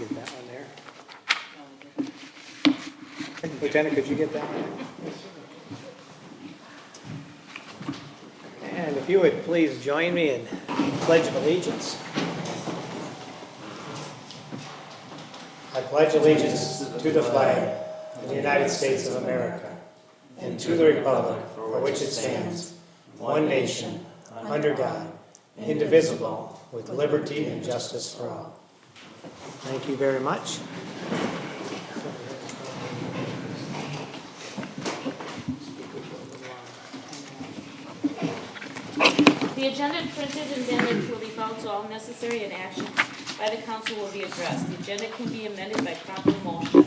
get that one there. Lieutenant, could you get that one? And if you would please join me in Pledge of Allegiance. I pledge allegiance to the flag of the United States of America and to the republic for which it stands, one nation, under God, indivisible, with liberty and justice for all. Thank you very much. The agenda printed and amended will be followed, so all necessary and actions by the council will be addressed. The agenda can be amended by proper motion.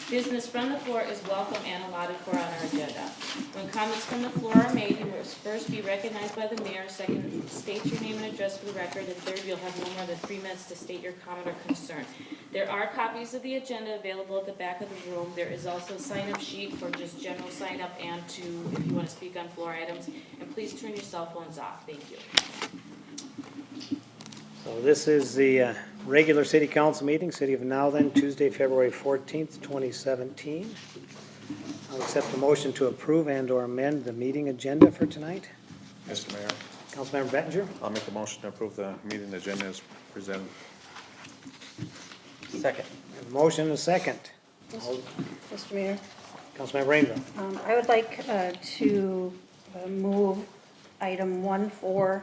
Business from the floor is welcome and allotted for on our agenda. When comments from the floor are made, you must first be recognized by the mayor. Second, state your name and address for the record. And third, you'll have no more than 3 minutes to state your comment or concern. There are copies of the agenda available at the back of the room. There is also a sign-up sheet for just general sign-up and to, if you want to speak on floor items. And please turn your cell phones off. Thank you. So this is the regular city council meeting, City of Nowthen, Tuesday, February 14th, 2017. I'll accept the motion to approve and or amend the meeting agenda for tonight. Mr. Mayor, Councilmember Bettinger. I'll make a motion to approve the meeting agenda as presented. Second. We have a motion and a second. Mr. Mayor, Councilmember Rainville. I would like to move item 1-4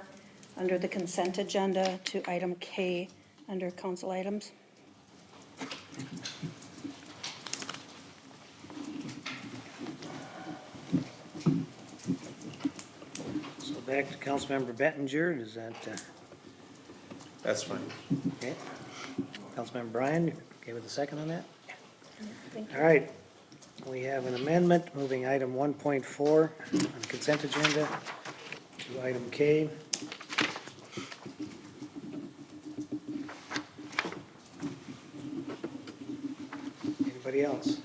under the consent agenda to item K under council items. So back to Councilmember Bettinger. Is that That's fine. okay? Councilmember Bryan, okay with the second on that? Thank All right. We have an amendment moving item 1.4 on the consent agenda to item K. Anybody else?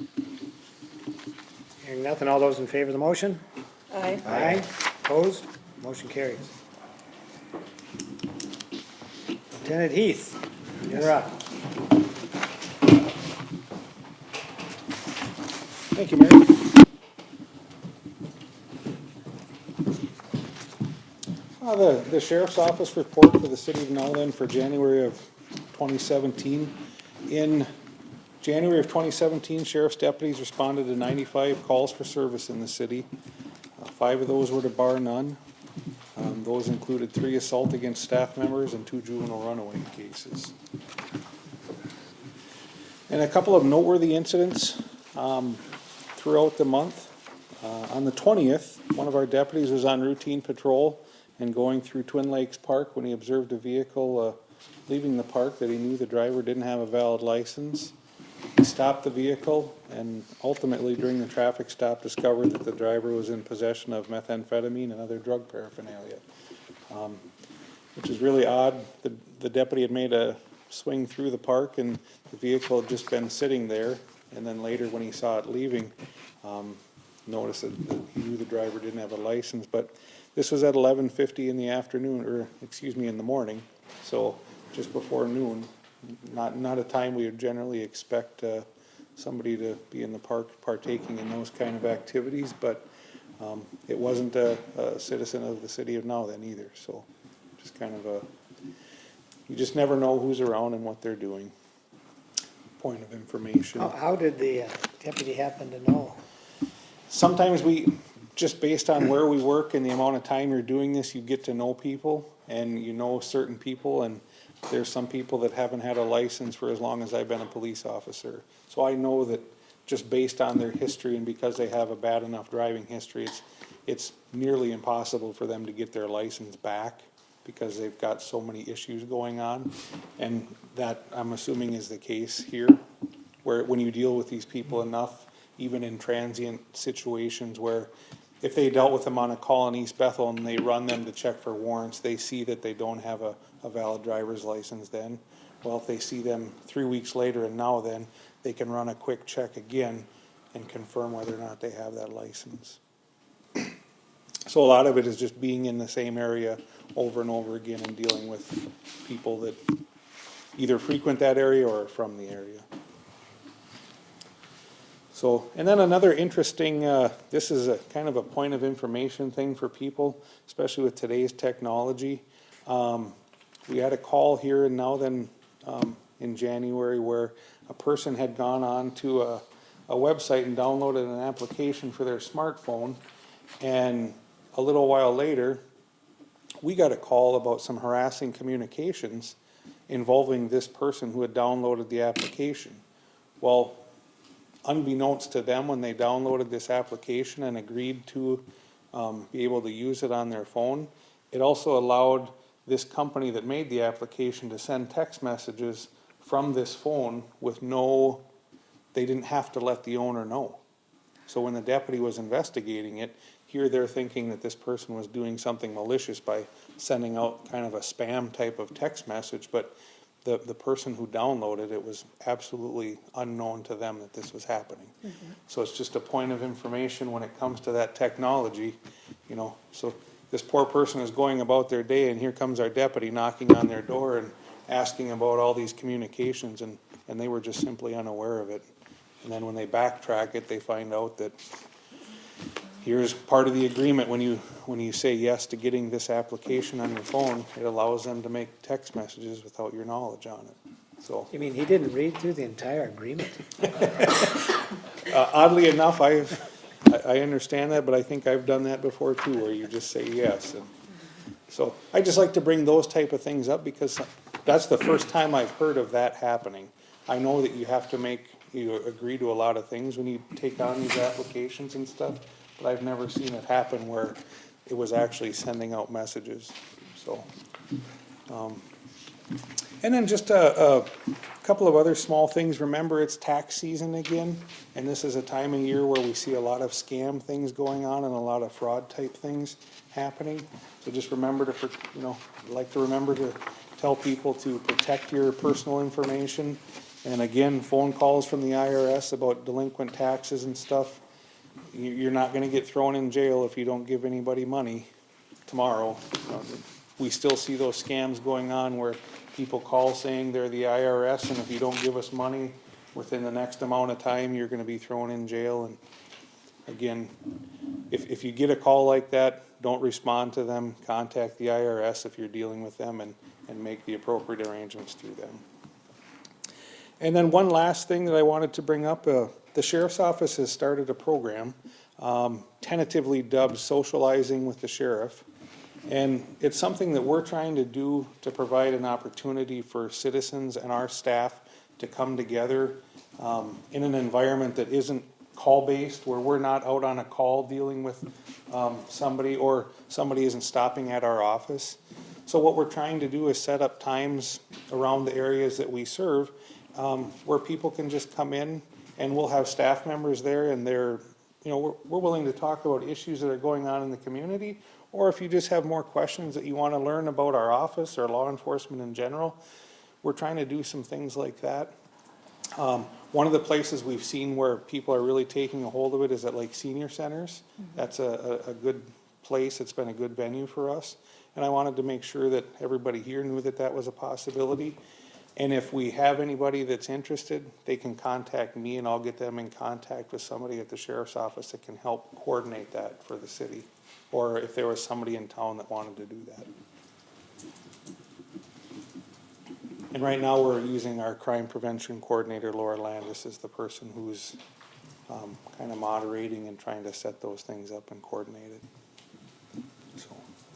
Hearing nothing, all those in favor of the motion? Aye. Aye. Opposed? Motion carries. Lieutenant Heath, you're up. Thank you, Mayor. The Sheriff's Office report for the City of Nowthen for January of 2017. In January of 2017, Sheriff's deputies responded to 95 calls for service in the city. 5 of those were to bar none. Those included 3 assault against staff members and 2 juvenile runaway cases. And a couple of noteworthy incidents throughout the month. On the 20th, one of our deputies was on routine patrol and going through Twin Lakes Park when he observed a vehicle leaving the park that he knew the driver didn't have a valid license. He stopped the vehicle and ultimately during the traffic stop discovered that the driver was in possession of methamphetamine and other drug paraphernalia, which is really odd. The deputy had made a swing through the park and the vehicle had just been sitting there, and then later when he saw it leaving, noticed that he knew the driver didn't have a license. But this was at 11:50 in the afternoon, or excuse me, in the morning, so just before noon. Not a time we would generally expect somebody to be in the park partaking in those kind of activities, but it wasn't a citizen of the City of Nowthen either, so just kind of you just never know who's around and what they're doing. Point of information. How did the deputy happen to know? Sometimes just based on where we work and the amount of time you're doing this, you get to know people and you know certain people, and there's some people that haven't had a license for as long as I've been a police officer. So I know that just based on their history and because they have a bad enough driving history, it's nearly impossible for them to get their license back because they've got so many issues going on. And that, I'm assuming, is the case here, where when you deal with these people enough, even in transient situations where if they dealt with them on a call in East Bethel and they run them to check for warrants, they see that they don't have a valid driver's license then. Well, if they see them 3 weeks later and now then, they can run a quick check again and confirm whether or not they have that license. So a lot of it is just being in the same area over and over again and dealing with people that either frequent that area or from the area. So, and then another interesting, this is a kind of a point of information thing for people, especially with today's technology. We had a call here and now then in January where a person had gone on to a website and downloaded an application for their smartphone, and a little while later, we got a call about some harassing communications involving this person who had downloaded the application. Well, unbeknownst to them, when they downloaded this application and agreed to be able to use it on their phone, it also allowed this company that made the application to send text messages from this phone with no, they didn't have to let the owner know. So when the deputy was investigating it, here they're thinking that this person was doing something malicious by sending out kind of a spam type of text message, but the person who downloaded it was absolutely unknown to them that this was happening. So it's just a point of information when it comes to that technology, you know. So this poor person is going about their day, and here comes our deputy knocking on their door and asking about all these communications, and they were just simply unaware of it. And then when they backtrack it, they find out that here's part of the agreement. When you say yes to getting this application on your phone, it allows them to make text messages without your knowledge on it. So You mean he didn't read through the entire agreement? oddly enough, I understand that, but I think I've done that before too, where you just say yes. And so I just like to bring those type of things up because that's the first time I've heard of that happening. I know that you agree to a lot of things when you take on these applications and stuff, but I've never seen it happen where it was actually sending out messages, so. And then just a couple of other small things. Remember, it's tax season again, and this is a time of year where we see a lot of scam things going on and a lot of fraud type things happening. So just remember to, remember to tell people to protect your personal information. And again, phone calls from the IRS about delinquent taxes and stuff. You're not gonna get thrown in jail if you don't give anybody money tomorrow. We still see those scams going on where people call saying they're the IRS, and if you don't give us money within the next amount of time, you're gonna be thrown in jail. And again, if you get a call like that, don't respond to them. Contact the IRS if you're dealing with them and make the appropriate arrangements through them. And then one last thing that I wanted to bring up, the sheriff's office has started a program, tentatively dubbed Socializing with the Sheriff. And it's something that we're trying to do to provide an opportunity for citizens and our staff to come together in an environment that isn't call-based, where we're not out on a call dealing with somebody, or somebody isn't stopping at our office. So what we're trying to do is set up times around the areas that we serve where people can just come in, and we'll have staff members there, and we're willing to talk about issues that are going on in the community, or if you just have more questions that you want to learn about our office or law enforcement in general, we're trying to do some things like that. One of the places we've seen where people are really taking a hold of it is at like senior centers. That's a good place. It's been a good venue for us. And I wanted to make sure that everybody here knew that that was a possibility. And if we have anybody that's interested, they can contact me, and I'll get them in contact with somebody at the sheriff's office that can help coordinate that for the city. Or if there was somebody in town that wanted to do that. And right now, we're using our crime prevention coordinator, Laura Landis, as the person who's kind of moderating and trying to set those things up and coordinate it.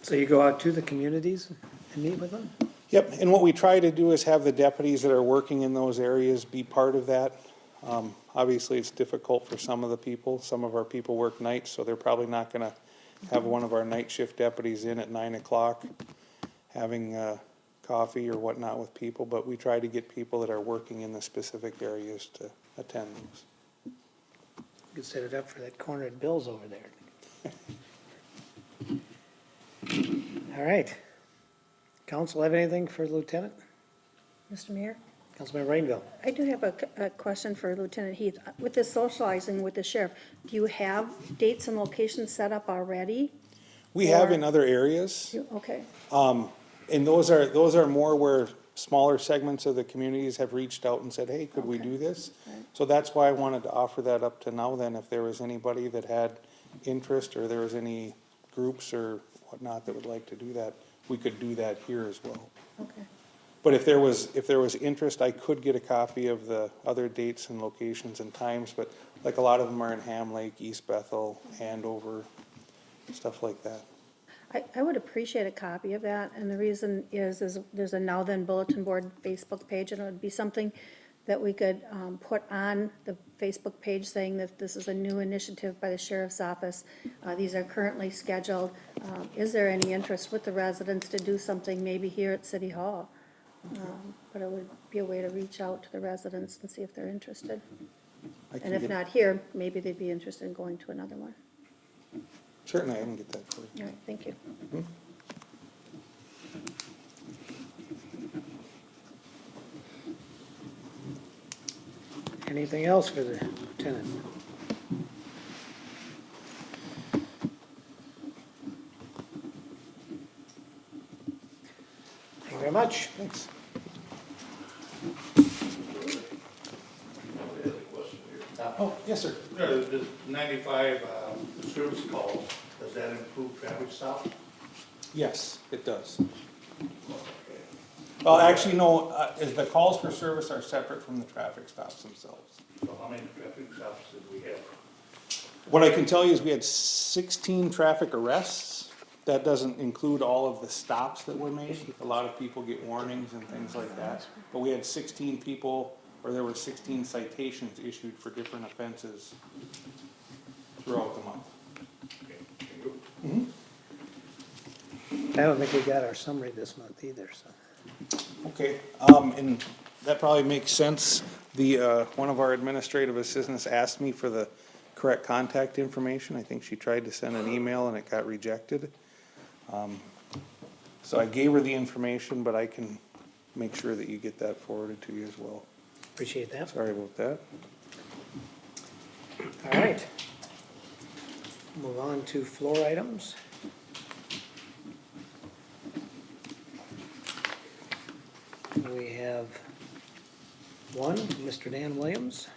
So you go out to the communities and meet with them? Yep, and what we try to do is have the deputies that are working in those areas be part of that. Obviously, it's difficult for some of the people. Some of our people work nights, so they're probably not gonna have one of our night shift deputies in at 9 o'clock having coffee or whatnot with people, but we try to get people that are working in the specific areas to attend those. You could set it up for that corner at Bill's over there. All right. Council have anything for the lieutenant? Mr. Mayor, Councilman Rainville? I do have a question for Lieutenant Heath. With this socializing with the sheriff, do you have dates and locations set up already? We have in other areas. Okay, And those are more where smaller segments of the communities have reached out and said, hey, could we Okay. do this? Right. So that's why I wanted to offer that up to now then, if there was anybody that had interest or there was any groups or whatnot that would like to do that, we could do that here as well. Okay. But if there was interest, I could get a copy of the other dates and locations and times, but like a lot of them are in Ham Lake, East Bethel, Andover, stuff like that. I would appreciate a copy of that, and the reason is there's a Now Then Bulletin Board Facebook page, and it would be something that we could put on the Facebook page saying that this is a new initiative by the Sheriff's Office. These are currently scheduled. Is there any interest with the residents to do something maybe here at City Hall? But it would be a way to reach out to the residents and see if they're interested. I can And if get- not here, maybe they'd be interested in going to another one. Certainly, I can get that for you. All right, thank you. Anything else for the lieutenant? Thank you very much. Thanks. Oh, yes, sir. Does 95 service calls, does that improve traffic stops? Yes, it does. Well, actually, no, the calls for service are separate from the traffic stops themselves. So how many traffic stops did we have? What I can tell you is we had 16 traffic arrests. That doesn't include all of the stops that were made. A lot of people get warnings and things like that. But we had 16 people, or there were 16 citations issued for different offenses throughout the month. Okay, thank you. I don't think we got our summary this month either, so. Okay, and that probably makes sense. One of our administrative assistants asked me for the correct contact information. I think she tried to send an email and it got rejected. So I gave her the information, but I can make sure that you get that forwarded to you as well. Appreciate that. Sorry about that. All right. Move on to floor items. We have one, Mr. Dan Williams.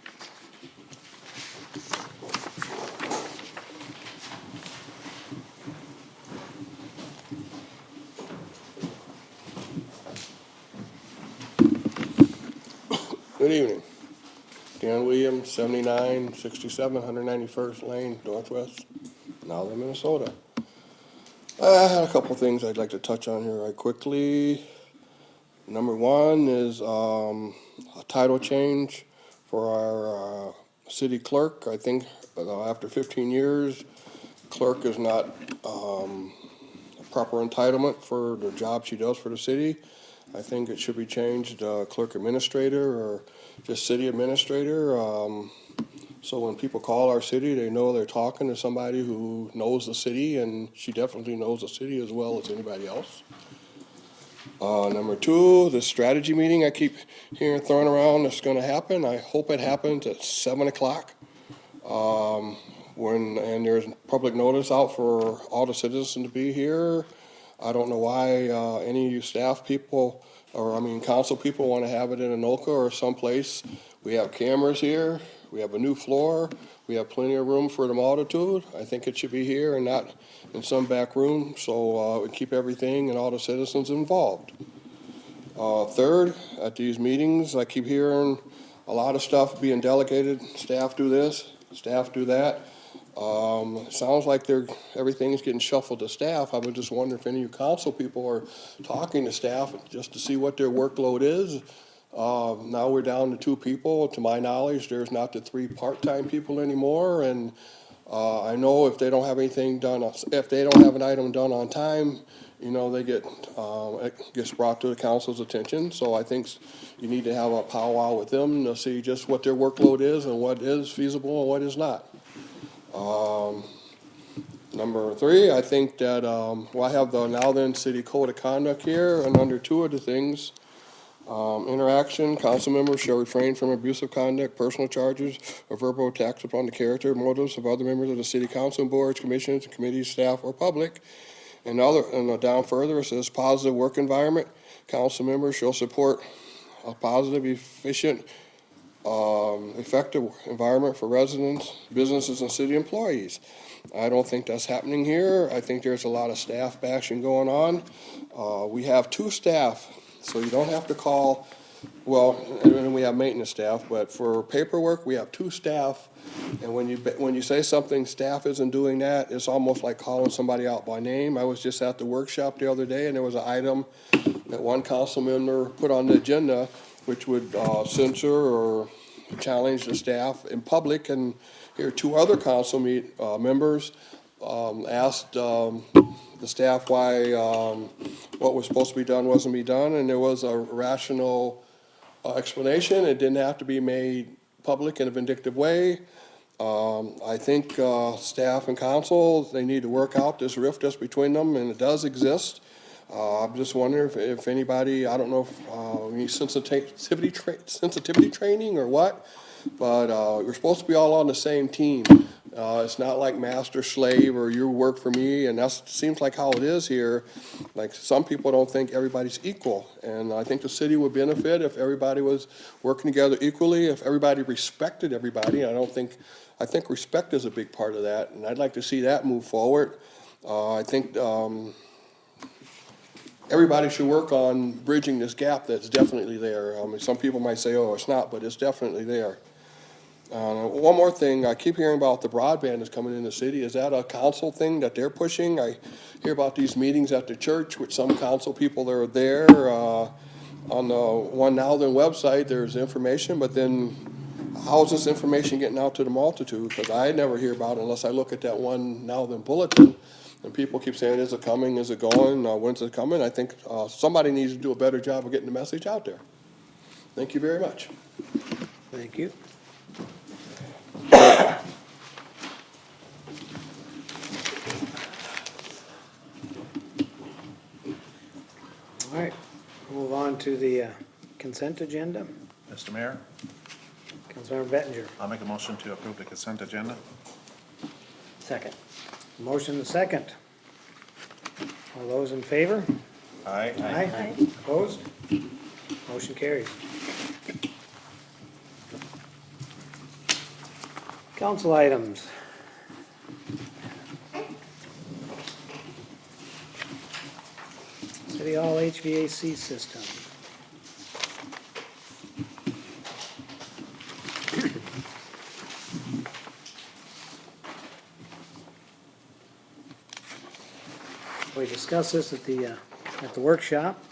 Good evening. Dan Williams, 7967 191st Lane, Northwest, Nowell, Minnesota. I had a couple things I'd like to touch on here right quickly. Number one is a title change for our city clerk. I think after 15 years, clerk is not a proper entitlement for the job she does for the city. I think it should be changed clerk administrator or just city administrator. So when people call our city, they know they're talking to somebody who knows the city, and she definitely knows the city as well as anybody else. Number two, the strategy meeting I keep hearing thrown around that's going to happen. I hope it happens at 7 o'clock. And there's public notice out for all the citizens to be here. I don't know why any of you staff people, council people want to have it in Anoka or someplace. We have cameras here. We have a new floor. We have plenty of room for the multitude. I think it should be here and not in some back room, so we keep everything and all the citizens involved. Third, at these meetings, I keep hearing a lot of stuff being delegated. Staff do this, staff do that. It sounds like everything's getting shuffled to staff. I would just wonder if any of you council people are talking to staff just to see what their workload is. Now we're down to 2 people. To my knowledge, there's not the 3 part-time people anymore. And I know if they don't have anything done, if they don't have an item done on time, it gets brought to the council's attention. So I think you need to have a powwow with them to see just what their workload is and what is feasible and what is not. Number 3, I think that, I have the Now Then City Code of Conduct here, and under 2 of the things, interaction, council members shall refrain from abusive conduct, personal charges, or verbal attacks upon the character and motives of other members of the city council, boards, commissions, committees, staff, or public. And down further, it says positive work environment. council members shall support a positive, efficient, effective environment for residents, businesses, and city employees. I don't think that's happening here. I think there's a lot of staff bashing going on. We have 2 staff, so you don't have to call, well, and then we have maintenance staff, but for paperwork, we have 2 staff. And when you say something, staff isn't doing that, it's almost like calling somebody out by name. I was just at the workshop the other day, and there was an item that one council member put on the agenda, which would censure or challenge the staff in public, and here 2 other council members asked the staff why what was supposed to be done wasn't be done, and there was a rational explanation. It didn't have to be made public in a vindictive way. I think staff and council, they need to work out this rift that's between them, and it does exist. I'm just wondering if anybody, I don't know if any sensitivity training or what, but we're supposed to be all on the same team. It's not like master slave or you work for me, and that seems like how it is here. Like, some people don't think everybody's equal, and I think the city would benefit if everybody was working together equally, if everybody respected everybody. I think respect is a big part of that, and I'd like to see that move forward. I think everybody should work on bridging this gap that's definitely there. I mean, some people might say, oh, it's not, but it's definitely there. One more thing, I keep hearing about the broadband that's coming in the city. Is that a council thing that they're pushing? I hear about these meetings at the church with some council people that are there. On the One Now Then website, there's information, but then how is this information getting out to the multitude? Because I never hear about it unless I look at that One Now Then bulletin. And people keep saying, is it coming, is it going, when's it coming? I think somebody needs to do a better job of getting the message out there. Thank you very much. Thank you. All right, move on to the consent agenda. Mr. Mayor, Councilmember Bettinger. I'll make a motion to approve the consent agenda. Second. Motion and second. All those in favor? Aye. Aye. Opposed? Motion carries. Council items. City Hall HVAC system. We discussed this at the workshop.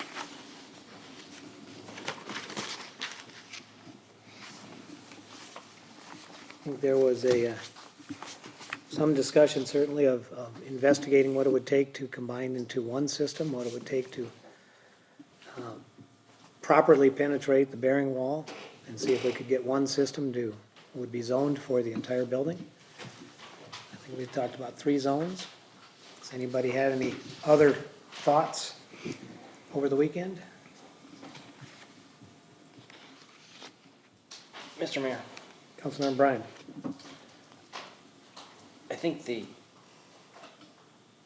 I think there was some discussion certainly of investigating what it would take to combine into one system, what it would take to properly penetrate the bearing wall and see if we could get one system would be zoned for the entire building. I think we talked about 3 zones. Has anybody had any other thoughts over the weekend? Mr. Mayor, Councilmember Bryan. I think the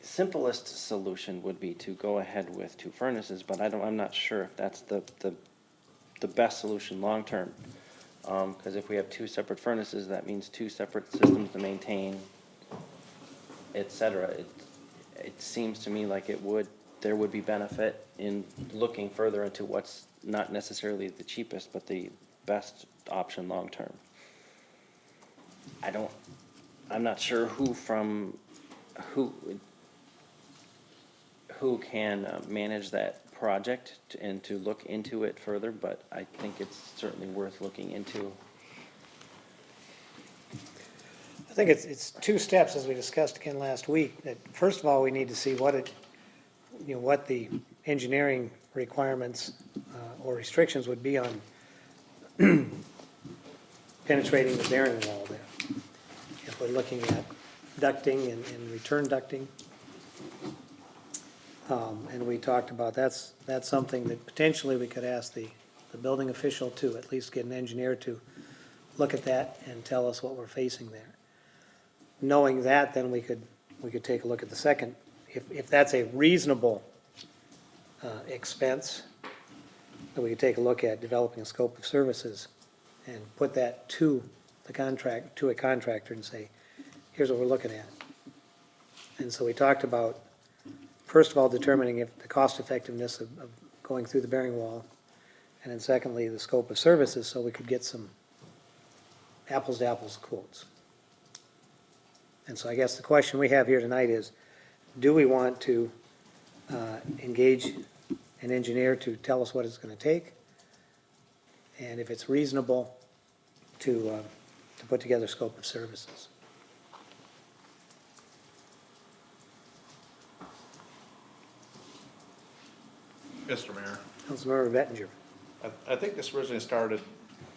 simplest solution would be to go ahead with 2 furnaces, but I'm not sure if that's the best solution long-term. Because if we have 2 separate furnaces, that means 2 separate systems to maintain, et cetera. It seems to me like there would be benefit in looking further into what's not necessarily the cheapest, but the best option long-term. I'm not sure who can manage that project and to look into it further, but I think it's certainly worth looking into. I think it's 2 steps, as we discussed again last week. That first of all, we need to see what the engineering requirements or restrictions would be on penetrating the bearing wall there. If we're looking at ducting and return ducting, and we talked about that's something that potentially we could ask the building official to at least get an engineer to look at that and tell us what we're facing there. Knowing that, then we could take a look at the second. If that's a reasonable expense, that we could take a look at developing a scope of services and put that to the contract, to a contractor and say, here's what we're looking at. And so we talked about, first of all, determining if the cost effectiveness of going through the bearing wall, and then secondly, the scope of services, so we could get some apples to apples quotes. And so I guess the question we have here tonight is, do we want to engage an engineer to tell us what it's going to take? And if it's reasonable, to put together a scope of services. Mr. Mayor, Councilmember Bettinger. I think this originally started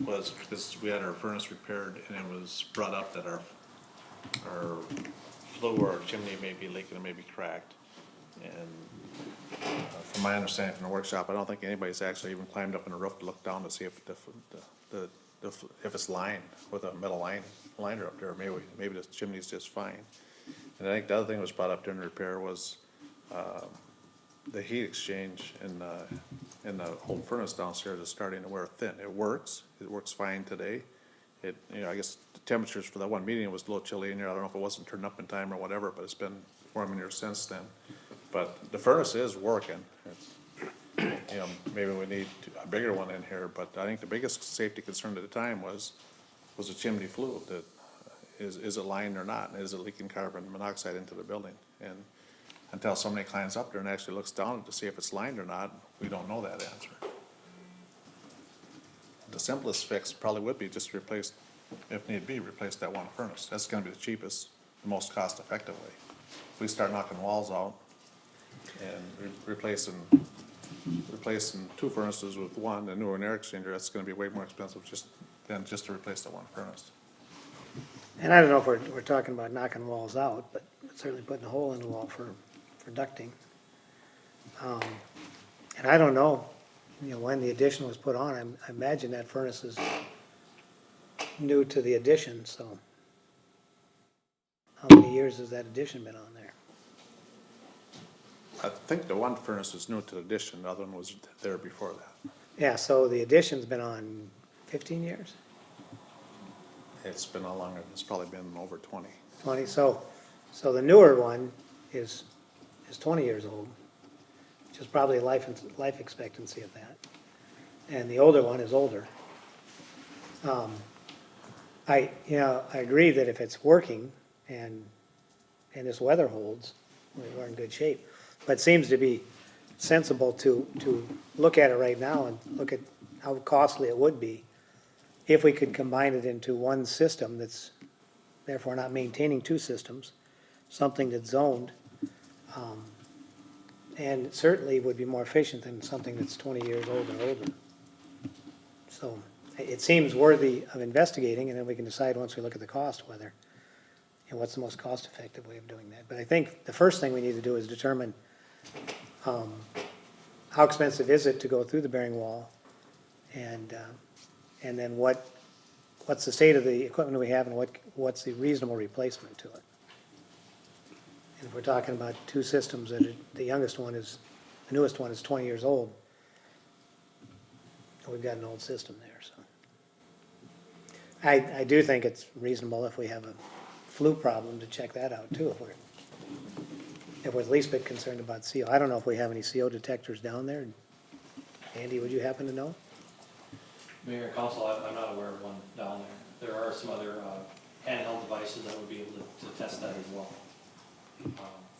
was because we had our furnace repaired and it was brought up that our flue or chimney may be leaking and may be cracked. And from my understanding from the workshop, I don't think anybody's actually even climbed up on the roof to look down to see if if it's lined with a metal liner up there. Maybe the chimney's just fine. And I think the other thing that was brought up during the repair was the heat exchange in the old furnace downstairs is starting to wear thin. It works fine today. I guess the temperatures for that one meeting was a little chilly in here. I don't know if it wasn't turned up in time or whatever, but it's been warm in here since then. But the furnace is working. Maybe we need a bigger one in here, but I think the biggest safety concern at the time was the chimney flue. That is it lined or not? And is it leaking carbon monoxide into the building? And until somebody climbs up there and actually looks down to see if it's lined or not, we don't know that answer. The simplest fix probably would be just replace, if need be, replace that one furnace. That's gonna be the cheapest, the most cost-effective way. If we start knocking walls out and replacing two furnaces with one, a newer air exchanger, that's gonna be way more expensive than just to replace that one furnace. And I don't know if we're talking about knocking walls out, but certainly putting a hole in the wall for ducting. And I don't know, when the addition was put on, I imagine that furnace is new to the addition, so how many years has that addition been on there? I think the one furnace is new to the addition, the other one was there before that. Yeah, so the addition's been on 15 years, It's been a longer, it's probably been over 20. 20, so the newer one is 20 years old, which is probably life expectancy of that. And the older one is older. I agree that if it's working and this weather holds, we're in good shape. But it seems to be sensible to look at it right now and look at how costly it would be if we could combine it into one system that's therefore not maintaining two systems, something that's zoned. And it certainly would be more efficient than something that's 20 years old or older. So it seems worthy of investigating, and then we can decide once we look at the cost whether, what's the most cost-effective way of doing that. But I think the first thing we need to do is determine how expensive is it to go through the bearing wall, and then what's the state of the equipment we have, and what's the reasonable replacement to it. And if we're talking about two systems, the newest one is 20 years old, we've got an old system there, so. I do think it's reasonable if we have a flue problem to check that out too, if we're at least a bit concerned about CO. I don't know if we have any CO detectors down there. Andy, would you happen to know? Mayor and Council, I'm not aware of one down there. There are some other handheld devices that would be able to test that as well.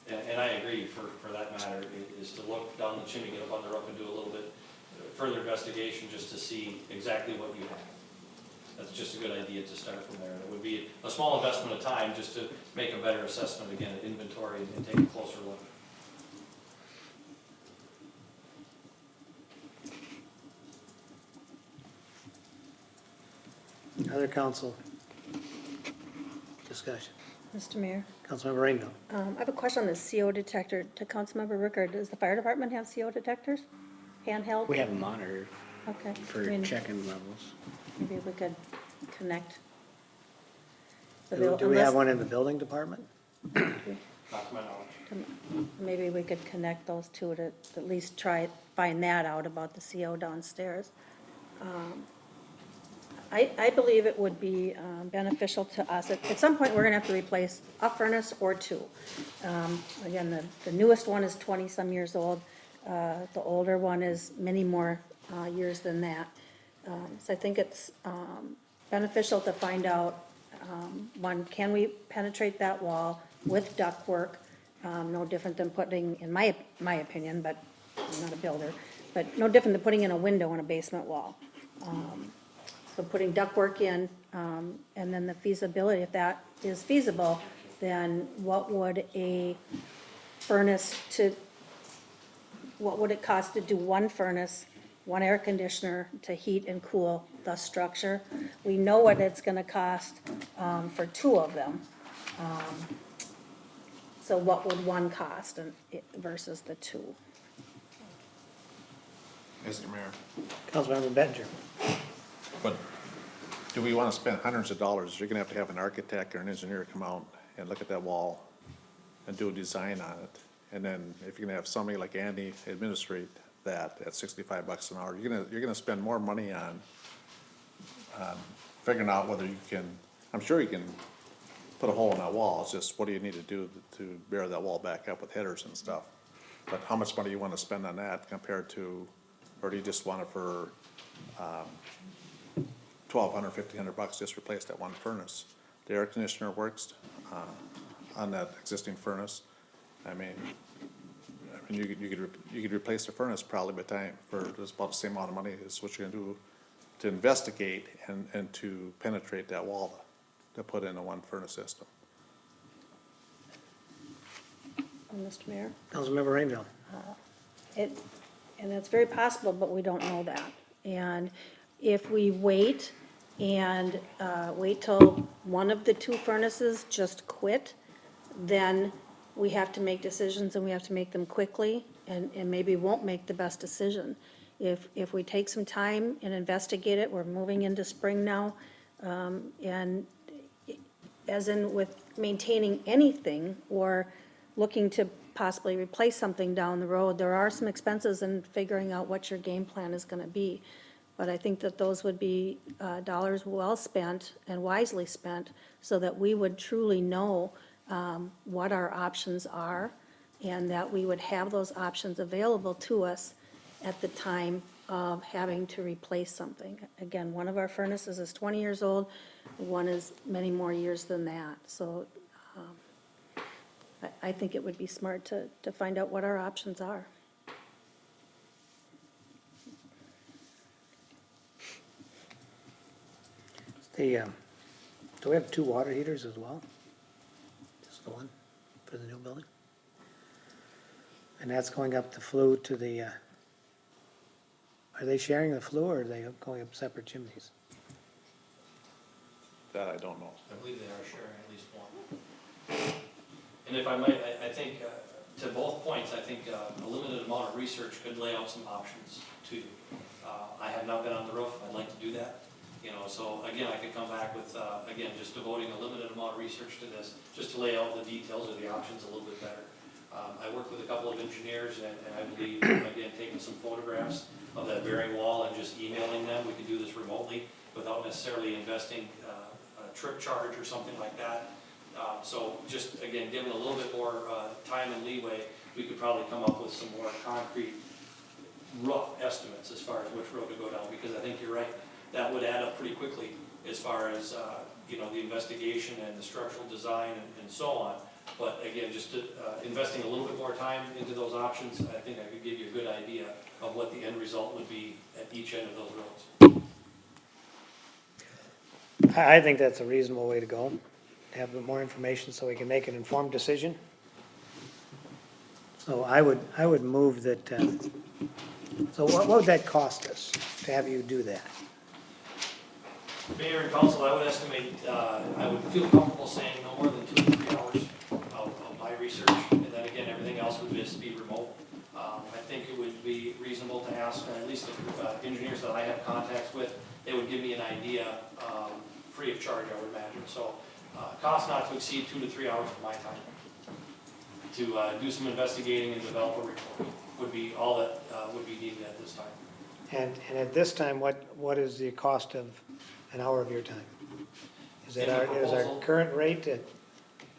And I agree, for that matter, is to look down the chimney, get up on the roof and do a little bit further investigation just to see exactly what you have. That's just a good idea to start from there. It would be a small investment of time just to make a better assessment, again, of inventory and take a closer look. Other council discussion? Mr. Mayor, Councilmember Rainville. I have a question on the CO detector to Councilmember Rickard. Does the fire department have CO detectors? Handheld? We have a monitor Okay. for checking levels. Maybe we could connect. Do we have one in the building department? Not to my knowledge. Maybe we could connect those two to at least try find that out about the CO downstairs. I believe it would be beneficial to us. At some point, we're gonna have to replace a furnace or two. Again, the newest one is 20-some years old. The older one is many more years than that. So I think it's beneficial to find out, one, can we penetrate that wall with ductwork? No different than putting, in my opinion, but I'm not a builder, but no different than putting in a window in a basement wall. So putting ductwork in, and then the feasibility, if that is feasible, then what would it cost to do one furnace, one air conditioner to heat and cool the structure? We know what it's gonna cost, for two of them. So what would one cost versus the two? Mr. Mayor, Councilmember Bettinger. but do we wanna spend hundreds of dollars? You're gonna have an architect or an engineer come out and look at that wall and do a design on it. And then if you're gonna have somebody like Andy administrate that at $65 an hour, you're gonna spend more money on figuring out whether you can, I'm sure you can put a hole in that wall. It's just, what do you need to do to bear that wall back up with headers and stuff? But how much money you wanna spend on that compared to, or do you just want it for, $1,200, $1,500 just replace that one furnace? The air conditioner works, on that existing furnace. I mean, you could replace the furnace probably by time, for just about the same amount of money as what you're gonna do to investigate and to penetrate that wall to put in a one furnace system. Mr. Mayor? Councilmember Rainville. And it's very possible, but we don't know that. And if we wait and wait till one of the two furnaces just quit, then we have to make decisions, and we have to make them quickly, and maybe won't make the best decision. If we take some time and investigate it, we're moving into spring now, and as in with maintaining anything or looking to possibly replace something down the road, there are some expenses in figuring out what your game plan is gonna be. But I think that those would be dollars well spent and wisely spent, so that we would truly know what our options are, and that we would have those options available to us at the time of having to replace something. Again, one of our furnaces is 20 years old, one is many more years than that. So I think it would be smart to find out what our options are. Do we have two water heaters as well? Just the one for the new building? And that's going up the flue to the, are they sharing the flue, or are they going up separate chimneys? That I don't know. I believe they are sharing at least one. And if I might, I think, to both points, I think a limited amount of research could lay out some options to you. I have not been on the roof, I'd like to do that. You know, so again, I could come back with, again, just devoting a limited amount of research to this, just to lay out the details of the options a little bit better. I worked with a couple of engineers, and I believe, again, taking some photographs of that bearing wall and just emailing them, we could do this remotely without necessarily investing a trip charge or something like that. So just, again, given a little bit more time and leeway, we could probably come up with some more concrete, rough estimates as far as which road to go down, because I think you're right, that would add up pretty quickly as far as, you know, the investigation and the structural design and so on. But again, just investing a little bit more time into those options, I think I could give you a good idea of what the end result would be at each end of those roads. I think that's a reasonable way to go. Have a bit more information so we can make an informed decision. So I would move that, so what would that cost us to have you do that? Mayor and council, I would estimate, I would feel comfortable saying no more than 2 to 3 hours of my research, and then again, everything else would just be remote. I think it would be reasonable to ask, at least the engineers that I have contacts with, they would give me an idea, free of charge, I would imagine. So, cost not to exceed 2 to 3 hours of my time to do some investigating and develop a report. would be all that would be needed at this time. And at this time, what is the cost of an hour of your time? Is it In the is our proposal- current rate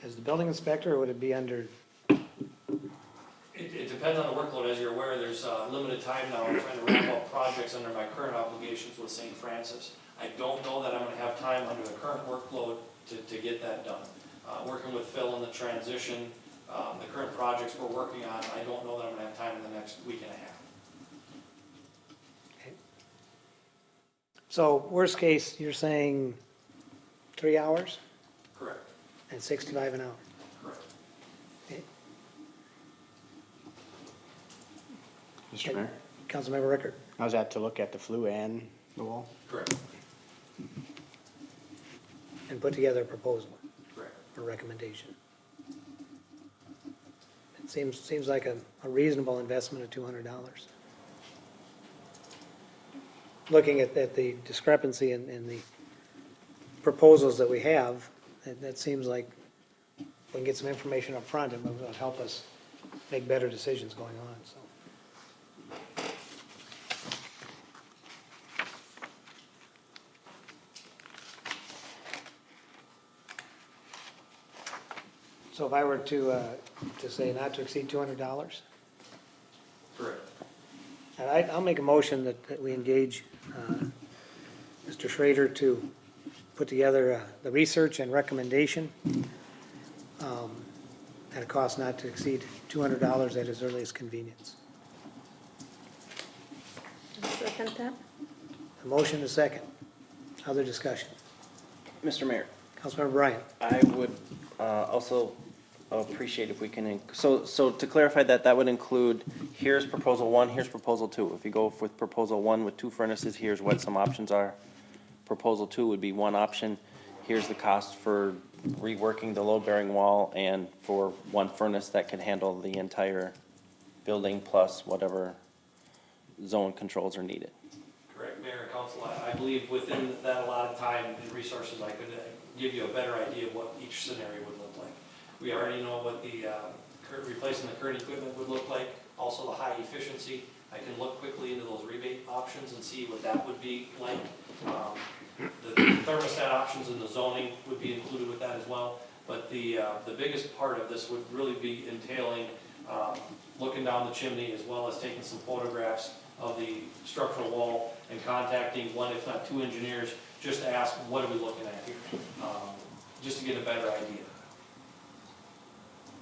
as the building inspector, or would it be under, It depends on the workload. As you're aware, there's limited time now. I'm trying to wrap up projects under my current obligations with St. Francis. I don't know that I'm gonna have time under the current workload to get that done. Working with Phil in the transition, the current projects we're working on, I don't know that I'm gonna have time in the next week and a half. so worst case, you're saying 3 hours Correct, and 65 an hour? correct. Okay. Mr. Mayor, Councilmember Rickard. how's that to look at the flue and the wall? Correct, And put together a proposal correct. or recommendation. It seems like a reasonable investment of $200. Looking at the discrepancy in the proposals that we have, that seems like we can get some information up front, and it will help us make better decisions going on, so. So if I were to say not to exceed $200, Correct. and I'll make a motion that we engage Mr. Schrader to put together the research and recommendation at a cost not to exceed $200 at his earliest convenience. Second that? A motion, a second. Other discussion. Mr. Mayor, Councilmember Bryant. I would also appreciate if we can, so to clarify that, that would include, here's proposal one, here's proposal two. If you go with proposal one with 2 furnaces, here's what some options are. Proposal two would be one option. Here's the cost for reworking the load-bearing wall and for 1 furnace that can handle the entire building plus whatever zone controls are needed. Correct, Mayor and Council, I believe within that allotted time and resources, I could give you a better idea of what each scenario would look like. We already know what the replacing the current equipment would look like, also the high efficiency. I can look quickly into those rebate options and see what that would be like. The thermostat options and the zoning would be included with that as well. But the biggest part of this would really be entailing looking down the chimney as well as taking some photographs of the structural wall and contacting 1, if not 2 engineers, just to ask, what are we looking at here? Just to get a better idea.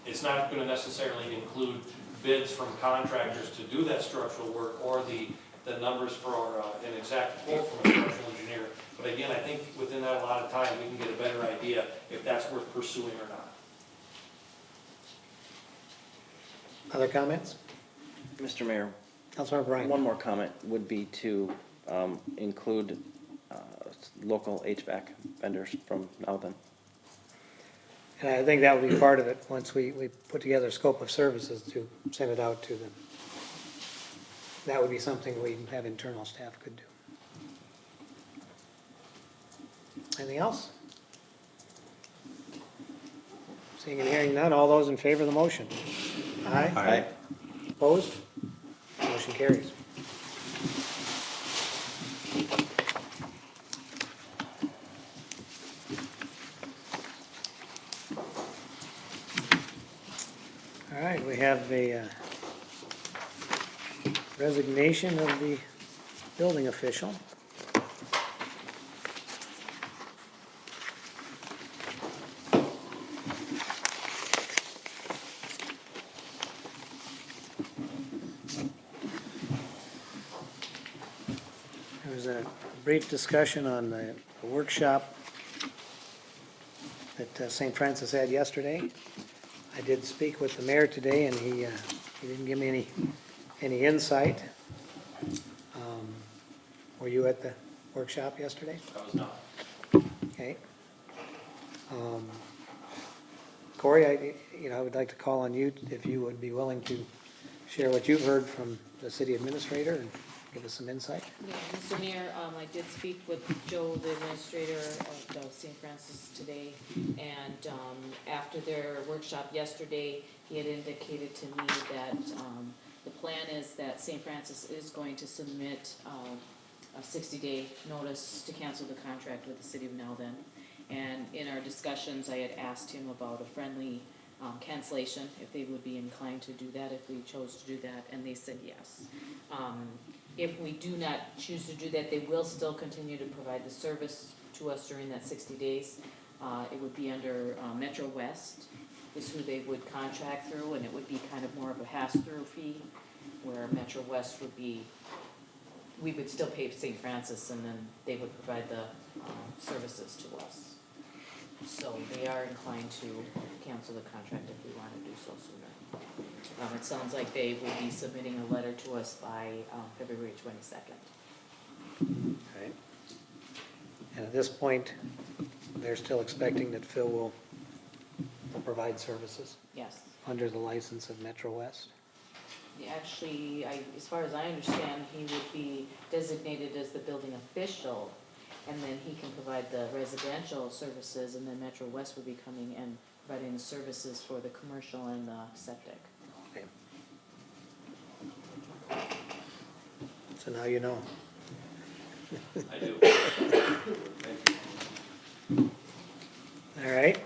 It's not going to necessarily include bids from contractors to do that structural work or the numbers for an exact quote from a structural engineer. But again, I think within that allotted time, we can get a better idea if that's worth pursuing or not. Other comments? Mr. Mayor, Councilmember Bryant. one more comment would be to include local HVAC vendors from Alvin. And I think that would be part of it, once we put together a scope of services to send it out to them. That would be something we have internal staff could do. Anything else? Seeing and hearing none, all those in favor of the motion? Aye? Aye. Opposed? Motion carries. All right, we have a resignation of the building official. There was a brief discussion on the workshop that St. Francis had yesterday. I did speak with the mayor today, and he didn't give me any insight. Were you at the workshop yesterday? I was not. Okay. Corey, I would like to call on you if you would be willing to share what you've heard from the city administrator and give us some insight. Yeah, Mr. Mayor, I did speak with Joe, the administrator of St. Francis today, and after their workshop yesterday, he had indicated to me that The plan is that St. Francis is going to submit a 60-day notice to cancel the contract with the city of Nowthen. And in our discussions, I had asked him about a friendly cancellation, if they would be inclined to do that, if we chose to do that, and they said yes. If we do not choose to do that, they will still continue to provide the service to us during that 60 days. It would be under Metro West is who they would contract through, and it would be kind of more of a pass-through fee, where Metro West would be, we would still pay St. Francis, and then they would provide the services to us. So they are inclined to cancel the contract if we want to do so sooner. It sounds like they will be submitting a letter to us by February 22nd. Right. And at this point, they're still expecting that Phil will provide services Yes. under the license of Metro West. Actually, as far as I understand, he would be designated as the building official, and then he can provide the residential services, and then Metro West would be coming and providing the services for the commercial and the septic. Okay. So now you know. I do. Thank you. All right.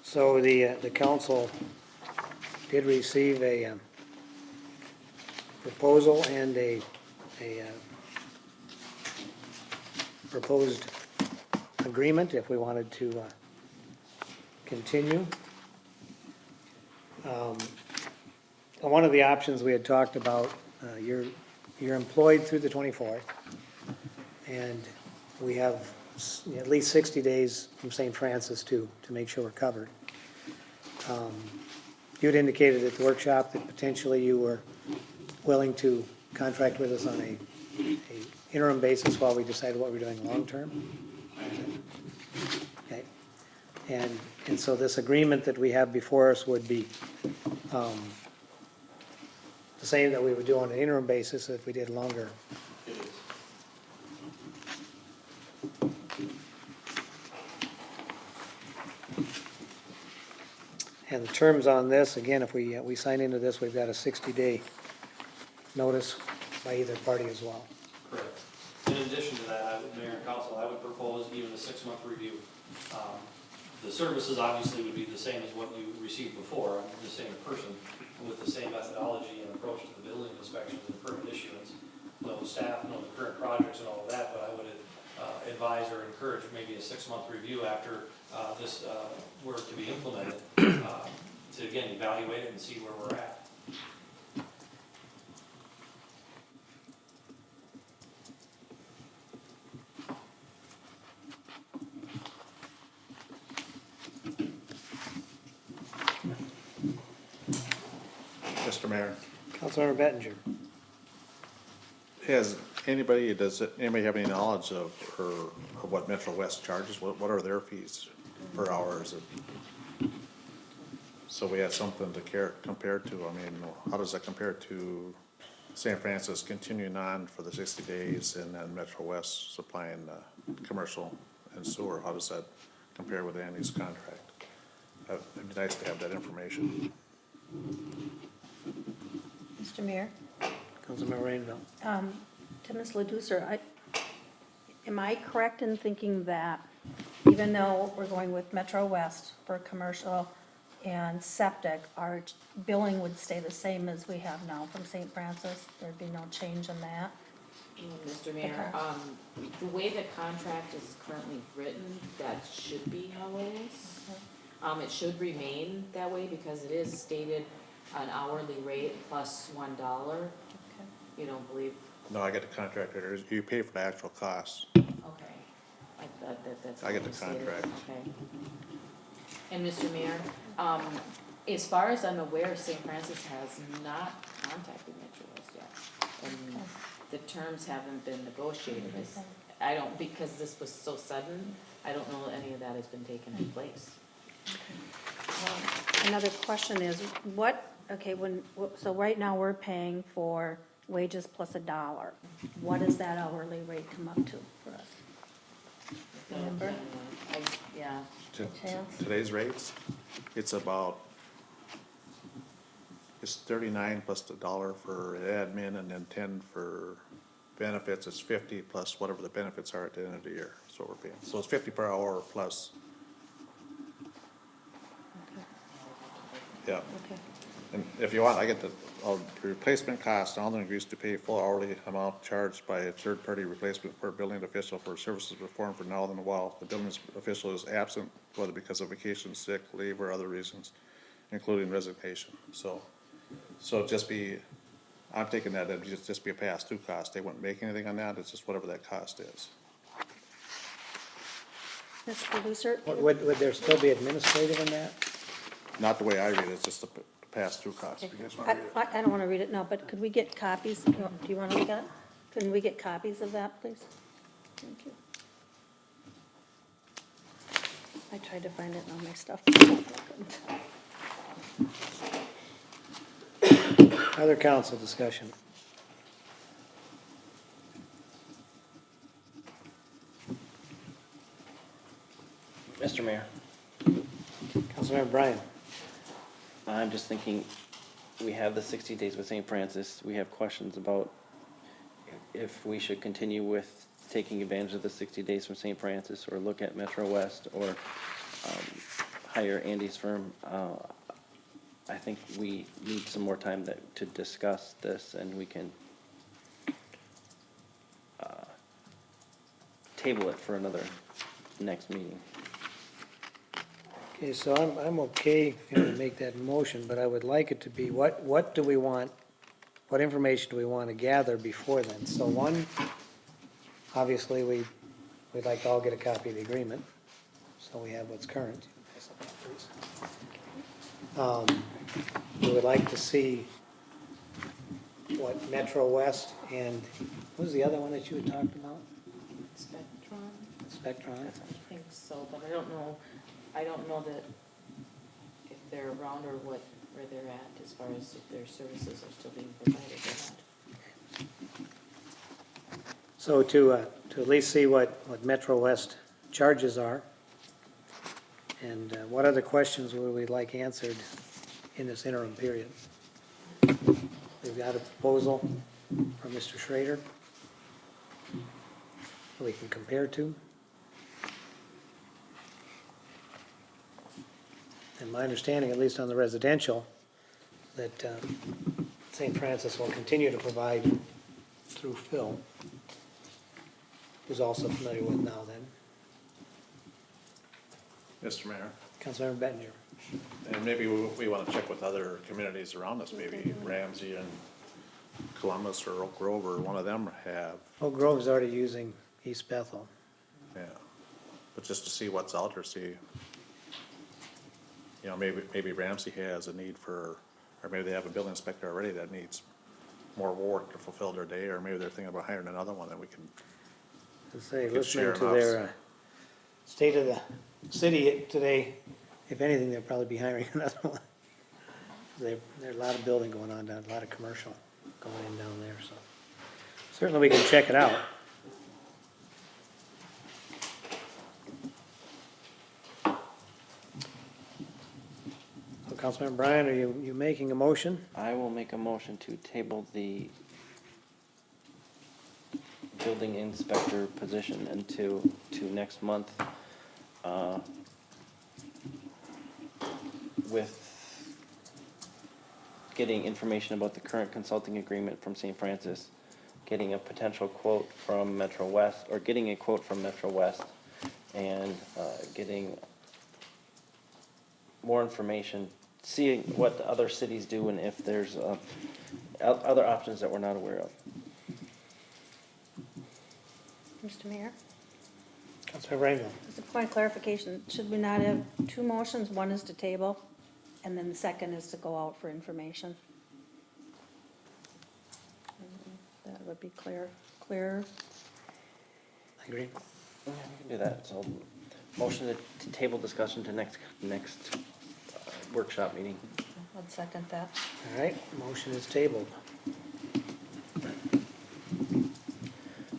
So the council did receive a proposal and a proposed agreement if we wanted to continue. One of the options we had talked about, you're employed through the 24th, and we have at least 60 days from St. Francis to make sure we're covered. You had indicated at the workshop that potentially you were willing to contract with us on a interim basis while we decided what we're doing long-term. Okay. And so this agreement that we have before us would be the same that we would do on an interim basis if we did longer. And the terms on this, again, if we sign into this, we've got a 60-day notice by either party as well. Correct. In addition to that, Mayor and Council, I would propose even a 6-month review. The services obviously would be the same as what you received before. I'm the same person with the same methodology and approach to the building inspections and permit issuance. Know the staff, know the current projects and all of that, but I would advise or encourage maybe a 6-month review after this were to be implemented to again evaluate it and see where we're at. Mr. Mayor, Councilmember Bettinger. does anybody have any knowledge of what Metro West charges? What are their fees per hour? So we have something to compare to. I mean, how does that compare to St. Francis continuing on for the 60 days and then Metro West supplying commercial and sewer? How does that compare with Andy's contract? It'd be nice to have that information. Mr. Mayor? Councilmember Rainville. To Ms. Ledusser, am I correct in thinking that even though we're going with Metro West for commercial and septic, our billing would stay the same as we have now from St. Francis? There'd be no change in that? Mr. Mayor, the way the contract is currently written, that should be how it is. It should remain that way because it is stated an hourly rate plus $1. Okay. You don't believe? No, I get the contract. You pay for the actual cost. Okay. I thought that's. I get the how it stated. contract. Okay. And Mr. Mayor, as far as I'm aware, St. Francis has not contacted Metro West yet. And the terms haven't been negotiated. I don't, because this was so sudden, I don't know any of that has been taken in place. Another question is, so right now we're paying for wages plus $1. What does that hourly rate come up to for us? Remember? Yeah. Today's rates, it's about It's 39 plus the $1 for admin and then 10 for benefits. It's 50 plus whatever the benefits are at the end of the year. That's what we're paying. So it's 50 per hour plus. Yeah. Okay. And if you want, I get the replacement cost. Alden agrees to pay full hourly amount charged by a third-party replacement per building official for services performed for Alden while the building official is absent, whether because of vacation, sick, leave, or other reasons, including resignation. So just be, I'm thinking that it'd just be a pass-through cost. They wouldn't make anything on that. It's just whatever that cost is. Mr. Lucert? Would there still be administrative in that? Not the way I read it. It's just a pass-through cost. You guys want to read it? I don't want to read it now, but could we get copies? Do you want to look at it? Can we get copies of that, please? Thank you. I tried to find it on my stuff. but I couldn't. Other council discussion? Mr. Mayor, Councilmember Bryan? I'm just thinking, we have the 60 days with St. Francis. We have questions about if we should continue with taking advantage of the 60 days from St. Francis or look at Metro West or hire Andy's firm. I think we need some more time to discuss this, and we can table it for another next meeting. Okay, so I'm okay if you make that motion, but I would like it to be, what do we want, what information do we want to gather before then? So one, obviously, we'd like to all get a copy of the agreement, so we have what's current. We would like to see what Metro West and, what was the other one that you had talked about? Spectrum? Spectron? I think so, but I don't know that if they're around or where they're at as far as if their services are still being provided or not. So to at least see what Metro West charges are, and what other questions would we like answered in this interim period? We've got a proposal from Mr. Schrader that we can compare to. And my understanding, at least on the residential, that St. Francis will continue to provide through Phil, who's also familiar with now then. Mr. Mayor. Councilmember Bettinger. And maybe we want to check with other communities around us, maybe Ramsey and Columbus or Oak Grove or one of them have, Oak Grove's already using East Bethel. yeah. But just to see what's out there, see, you know, maybe Ramsey has a need for, or maybe they have a building inspector already that needs more work to fulfill their day, or maybe they're thinking about hiring another one that we can, Let's say, Could listening share to them their state of the city today, if anything, they'll probably be hiring another one. There's a lot of building going on down, a lot of commercial going in down there, so certainly we can check it out. So Councilmember Bryan, are you making a motion? I will make a motion to table the building inspector position to next month, with getting information about the current consulting agreement from St. Francis, getting a potential quote from Metro West, or getting a quote from Metro West, and getting more information, seeing what the other cities do and if there's other options that we're not aware of. Mr. Mayor, Councilmember Rainville. as a point of clarification, should we not have two motions? One is to table, and then the second is to go out for information. That would be clearer. I agree. Yeah, we can do that. So, motion to table discussion to next workshop meeting. I'd second that. All right, motion is tabled.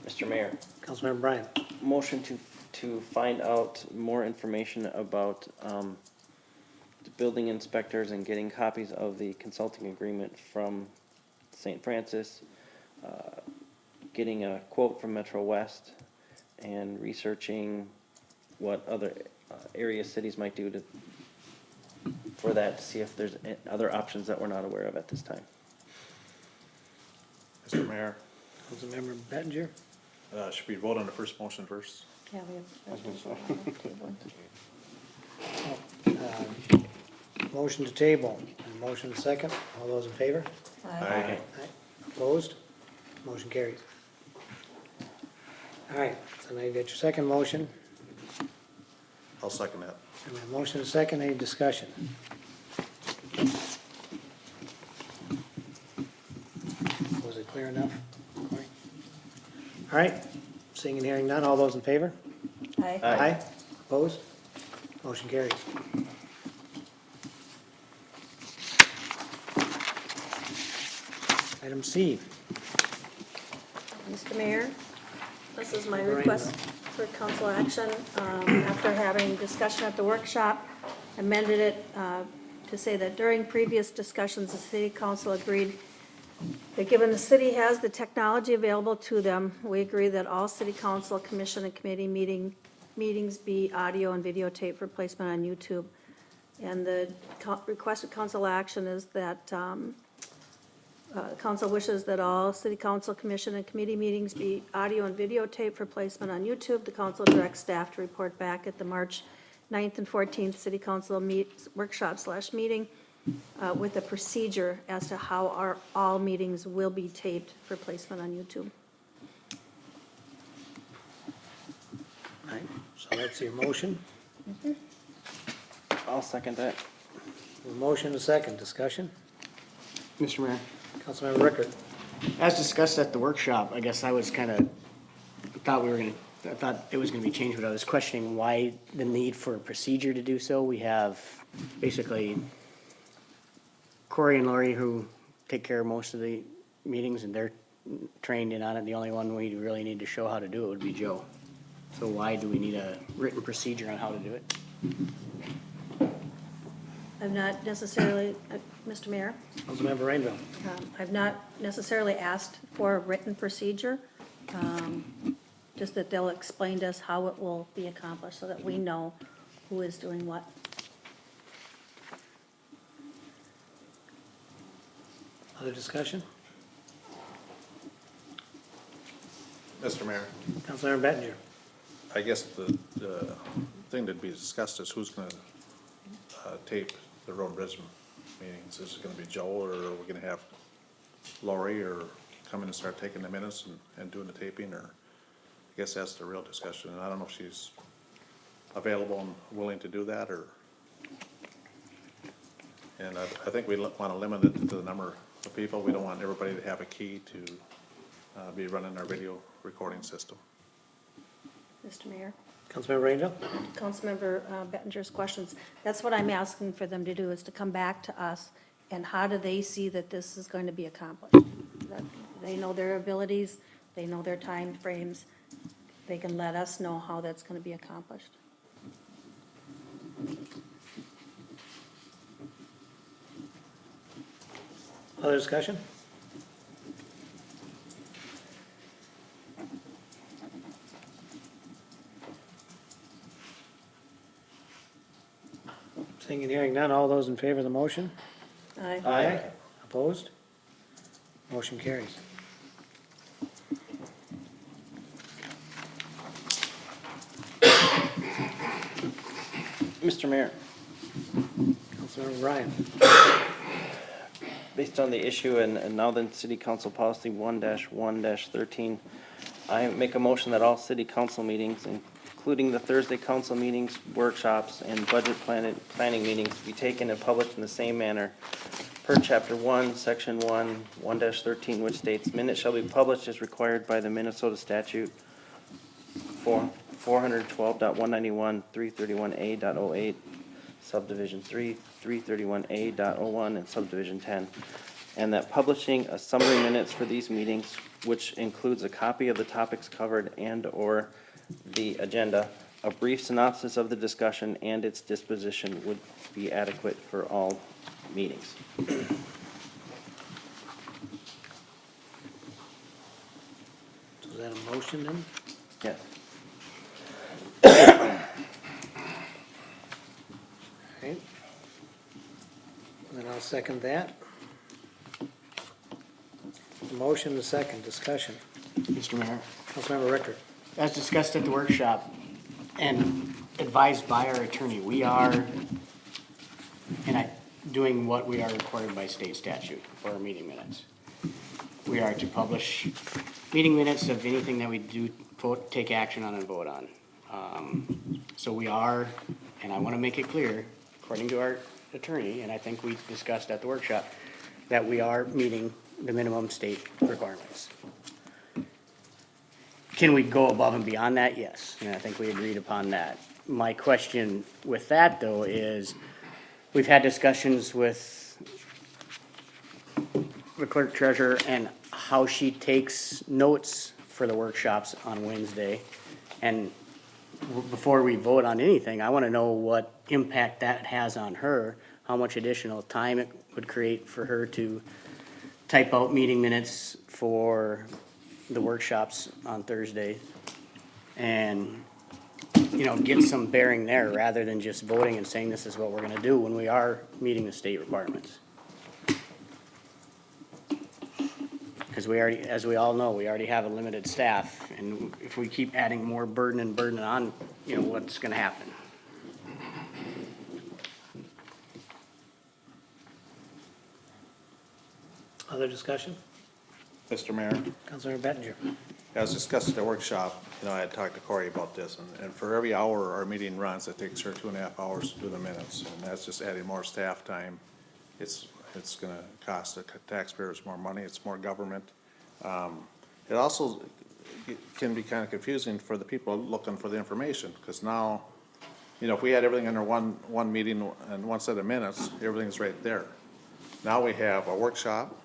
Mr. Mayor, Councilmember Bryan. motion to find out more information about building inspectors and getting copies of the consulting agreement from St. Francis, getting a quote from Metro West, and researching what other area cities might do for that, to see if there's other options that we're not aware of at this time. Mr. Mayor, Councilmember Bettinger? should we vote on the first motion first? Yeah, we have. Motion to table, and motion to second. All those in favor? Aye. Aye. Opposed? Motion carries. All right, so now you got your second motion. I'll second that. And we have motion to second, any discussion? Was it clear enough, Cory? All right, seeing and hearing none, all those in favor? Aye. Aye. Opposed? Motion carries. Item C. Mr. Mayor, this is my Member request for council action. After having discussion at the workshop, amended it to say that during previous discussions, the city council agreed that given the city has the technology available to them, we agree that all city council, commission, and committee meetings be audio and videotape for placement on YouTube. And the requested council action is that council wishes that all city council, commission, and committee meetings be audio and videotape for placement on YouTube. The council directs staff to report back at the March 9th and 14th city council workshop/meeting with a procedure as to how all meetings will be taped for placement on YouTube. All right, so that's your motion. I'll second that. A motion, a second, discussion? Mr. Mayor, Councilmember Rickard. as discussed at the workshop, I guess I was thought it was gonna be changed, but I was questioning why the need for a procedure to do so. We have basically Corey and Lori who take care of most of the meetings, and they're trained in on it. The only one we really need to show how to do it would be Joe. So why do we need a written procedure on how to do it? I've not necessarily, Mr. Mayor, Councilmember Rainville. I've not necessarily asked for a written procedure, just that they'll explain to us how it will be accomplished so that we know who is doing what. Other discussion? Mr. Mayor, Councilmember Bettinger. I guess the thing that be discussed is who's gonna tape the road and bridge meetings. Is it gonna be Joe, or are we gonna have Lori, or come in and start taking the minutes and doing the taping, or I guess that's the real discussion, and I don't know if she's available and willing to do that, or, and I think we wanna limit it to the number of people. We don't want everybody to have a key to be running our video recording system. Mr. Mayor, Councilmember Rainville. Councilmember Bettinger's questions, that's what I'm asking for them to do, is to come back to us, and how do they see that this is going to be accomplished? That they know their abilities, they know their time frames, they can let us know how that's going to be accomplished. Other discussion? Seeing and hearing none, all those in favor of the motion? Aye. Opposed? Motion carries. Mr. Mayor, Councilmember Ryan. based on the issue and now then City Council Policy 1-1-13, I make a motion that all city council meetings, including the Thursday council meetings, workshops, and budget planning meetings, be taken and published in the same manner per Chapter 1, Section 1-13, which states, minutes shall be published as required by the Minnesota statute 412.191, 331A.08, subdivision 3, 331A.01, and subdivision 10, and that publishing a summary minutes for these meetings, which includes a copy of the topics covered and/or the agenda, A brief synopsis of the discussion and its disposition would be adequate for all meetings. So is that a motion then? Yes. Okay. Then I'll second that. Motion, the second, discussion. Mr. Mayor, Councilmember Richter. as discussed at the workshop and advised by our attorney, we are doing what we are required by state statute for our meeting minutes. We are to publish meeting minutes of anything that we do vote, take action on and vote on. So we are, and I want to make it clear, according to our attorney, and I think we discussed at the workshop, that we are meeting the minimum state requirements. Can we go above and beyond that? Yes, and I think we agreed upon that. My question with that, though, is we've had discussions with the clerk treasurer and how she takes notes for the workshops on Wednesday. And before we vote on anything, I want to know what impact that has on her, how much additional time it would create for her to type out meeting minutes for the workshops on Thursday. And, you know, get some bearing there rather than just voting and saying this is what we're gonna do when we are meeting the state requirements. Because we already, as we all know, we already have a limited staff, and if we keep adding more burden and burden on, you know, what's gonna happen? Other discussion? Mr. Mayor, Councilmember Bettinger. as discussed at the workshop, I had talked to Corey about this, and for every hour our meeting runs, it takes her 2.5 hours to do the minutes, and that's just adding more staff time. It's gonna cost the taxpayers more money, it's more government. It also can be kind of confusing for the people looking for the information, because now, if we had everything under one meeting and one set of minutes, everything's right there. Now we have a workshop,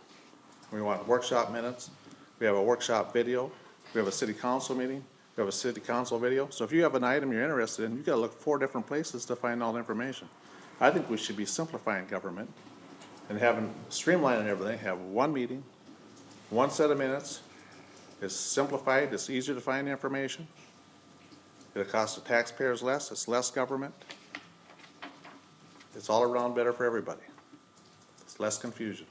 we want workshop minutes, we have a workshop video, we have a city council meeting, we have a city council video. So if you have an item you're interested in, you gotta look 4 different places to find all the information. I think we should be simplifying government and streamlining everything, have one meeting, one set of minutes. It's simplified, it's easier to find information. It'll cost the taxpayers less, it's less government. It's all around better for everybody. It's less confusion.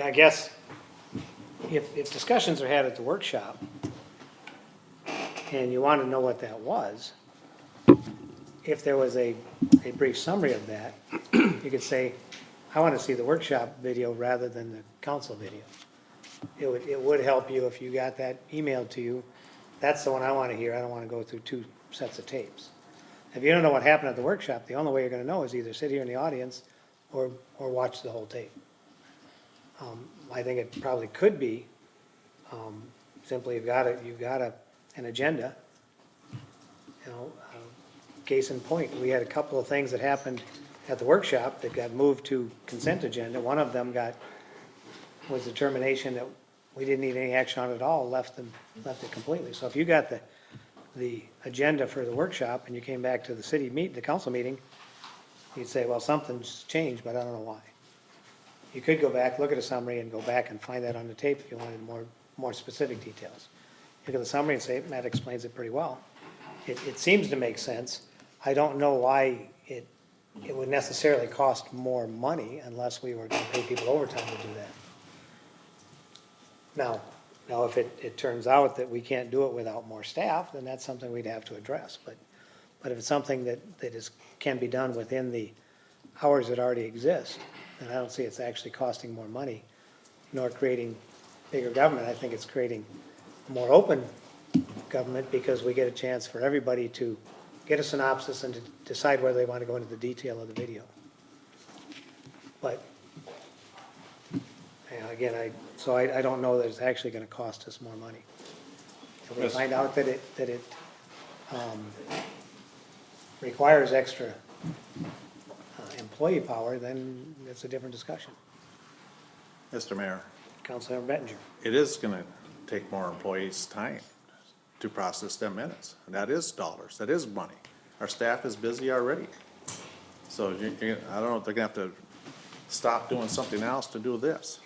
I guess if discussions are had at the workshop and you want to know what that was, if there was a brief summary of that, you could say, I want to see the workshop video rather than the council video. It would help you if you got that emailed to you. That's the one I want to hear. I don't want to go through 2 sets of tapes. If you don't know what happened at the workshop, the only way you're going to know is either sit here in the audience or watch the whole tape. I think it probably could be, simply you've got an agenda. Case in point, we had a couple of things that happened at the workshop that got moved to consent agenda. One of them was determination that we didn't need any action on it at all, left it completely. So if you got the agenda for the workshop and you came back to the council meeting, you'd say, well, something's changed, but I don't know why. You could go back, look at a summary, and go back and find that on the tape if you wanted more specific details. Look at the summary and say, Matt explains it pretty well. It seems to make sense. I don't know why it would necessarily cost more money unless we were going to pay people overtime to do that. Now, if it turns out that we can't do it without more staff, then that's something we'd have to address. But if it's something that can be done within the hours that already exist, then I don't see it's actually costing more money, nor creating bigger government. I think it's creating a more open government because we get a chance for everybody to get a synopsis and to decide whether they want to go into the detail of the video. But, again, I don't know that it's actually going to cost us more money. If we find out that it requires extra employee power, then it's a different discussion. Mr. Mayor, Councilmember Bettinger. it is gonna take more employees' time to process them minutes. And that is dollars, that is money. Our staff is busy already. So I don't know if they're gonna have to stop doing something else to do this.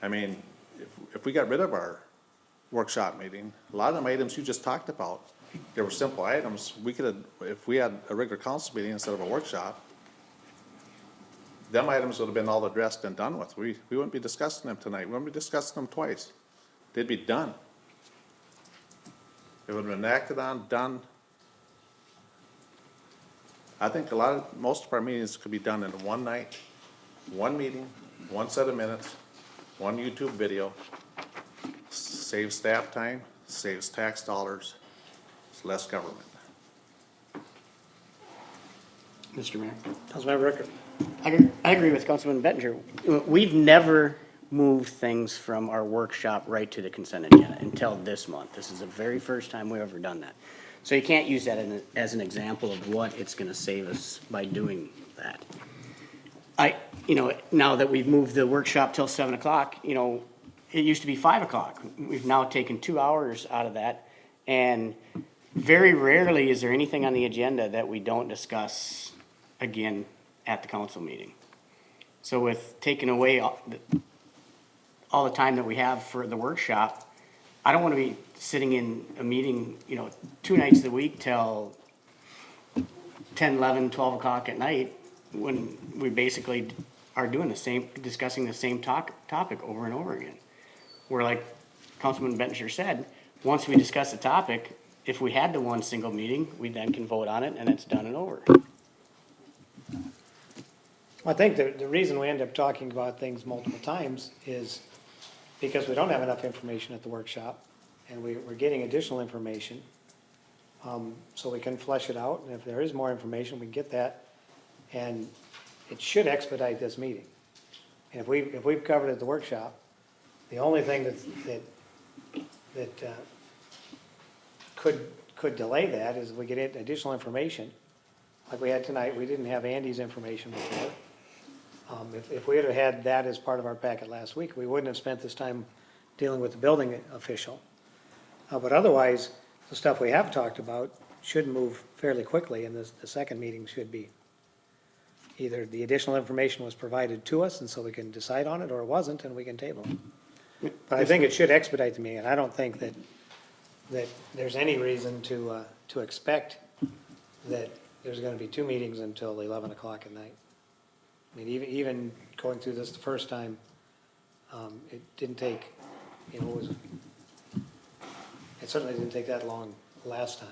I mean, if we got rid of our workshop meeting, a lot of them items you just talked about, they were simple items. We could have, if we had a regular council meeting instead of a workshop, them items would have been all addressed and done with. We wouldn't be discussing them tonight. We wouldn't be discussing them twice. They'd be done. It would have been acted on, done. I think most of our meetings could be done in one night, one meeting, one set of minutes, one YouTube video. Saves staff time, saves tax dollars, it's less government. Mr. Mayor. Councilmember Ricker. I agree with Councilman Bettinger. We've never moved things from our workshop right to the consent agenda until this month. This is the very first time we've ever done that. So you can't use that as an example of what it's gonna save us by doing that. Now that we've moved the workshop till 7 o'clock, it used to be 5 o'clock. We've now taken 2 hours out of that. And very rarely is there anything on the agenda that we don't discuss again at the council meeting. So with taking away all the time that we have for the workshop, I don't want to be sitting in a meeting, 2 nights a week till 10, 11, 12 o'clock at night when we basically are doing discussing the same topic over and over again. Where like Councilman Bettinger said, once we discuss the topic, if we had the one single meeting, we then can vote on it and it's done and over. I think the reason we end up talking about things multiple times is because we don't have enough information at the workshop, and we're getting additional information. So we can flesh it out, and if there is more information, we can get that, and it should expedite this meeting. And if we've covered it at the workshop, the only thing that could delay that is if we get additional information, like we had tonight. We didn't have Andy's information before. If we had had that as part of our packet last week, we wouldn't have spent this time dealing with the building official. But otherwise, the stuff we have talked about should move fairly quickly, and the second meeting should be either the additional information was provided to us, and so we can decide on it, or it wasn't, and we can table it. But I think it should expedite the meeting, and I don't think that there's any reason to expect that there's gonna be 2 meetings until 11 o'clock at night. I mean, even going through this the first time, it didn't take, it certainly didn't take that long last time,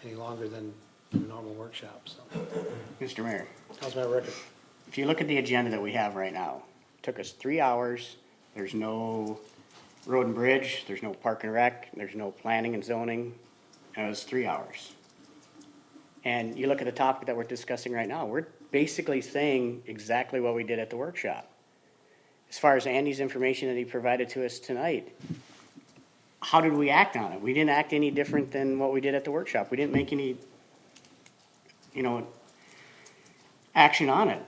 any longer than a normal workshop, so. Mr. Mayor, Councilmember Ricker. if you look at the agenda that we have right now, it took us 3 hours. There's no road and bridge, there's no park and rec, there's no planning and zoning, and it was 3 hours. And you look at the topic that we're discussing right now, we're basically saying exactly what we did at the workshop. As far as Andy's information that he provided to us tonight, how did we act on it? We didn't act any different than what we did at the workshop. We didn't make any, action on it,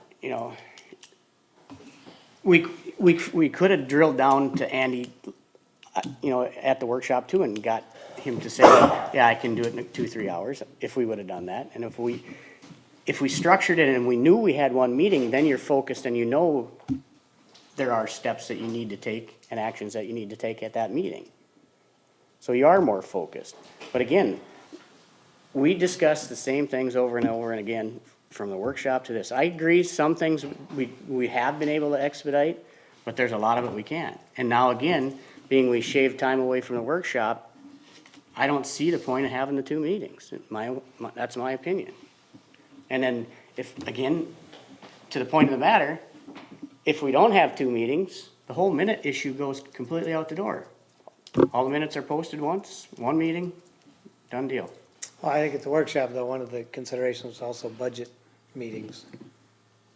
We could have drilled down to Andy, at the workshop too, and got him to say, yeah, I can do it in 2-3 hours, if we would have done that. And if we structured it and we knew we had one meeting, then you're focused and there are steps that you need to take and actions that you need to take at that meeting. So you are more focused. But again, we discussed the same things over and over and again from the workshop to this. I agree, some things we have been able to expedite, but there's a lot of it we can't. And now again, being we shaved time away from the workshop, I don't see the point of having the 2 meetings. That's my opinion. And then again, to the point of the matter, if we don't have 2 meetings, the whole minute issue goes completely out the door. All the minutes are posted once, 1 meeting, done deal. Well, I think at the workshop, though, one of the considerations was also budget meetings.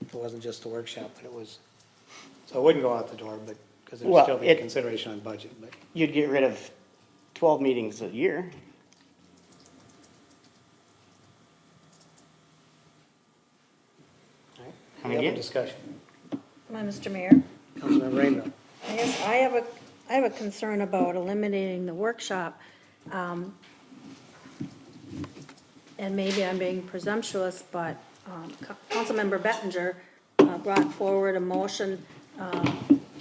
It wasn't just the workshop, but it was, so it wouldn't go out the door, but, because there'd still be a consideration on budget, but. You'd get rid of 12 meetings a year. Any other discussion? Come on, Mr. Mayor. Councilmember Rainville. I guess I have a concern about eliminating the workshop. And maybe I'm being presumptuous, but Councilmember Bettinger brought forward a motion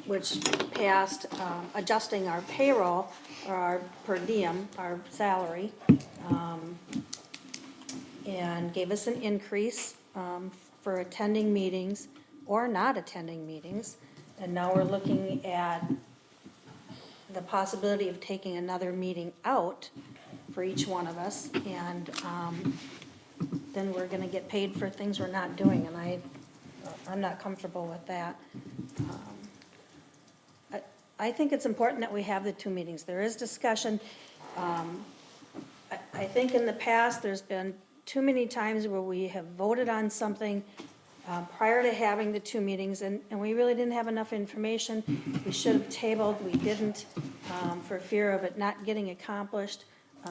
which passed adjusting our payroll, or our per diem, our salary, and gave us an increase for attending meetings or not attending meetings. And now we're looking at the possibility of taking another meeting out for each one of us, and then we're gonna get paid for things we're not doing, and I'm not comfortable with that. I think it's important that we have the two meetings. There is discussion. I think in the past, there's been too many times where we have voted on something prior to having the two meetings, and we really didn't have enough information. We should have tabled, we didn't, for fear of it not getting accomplished.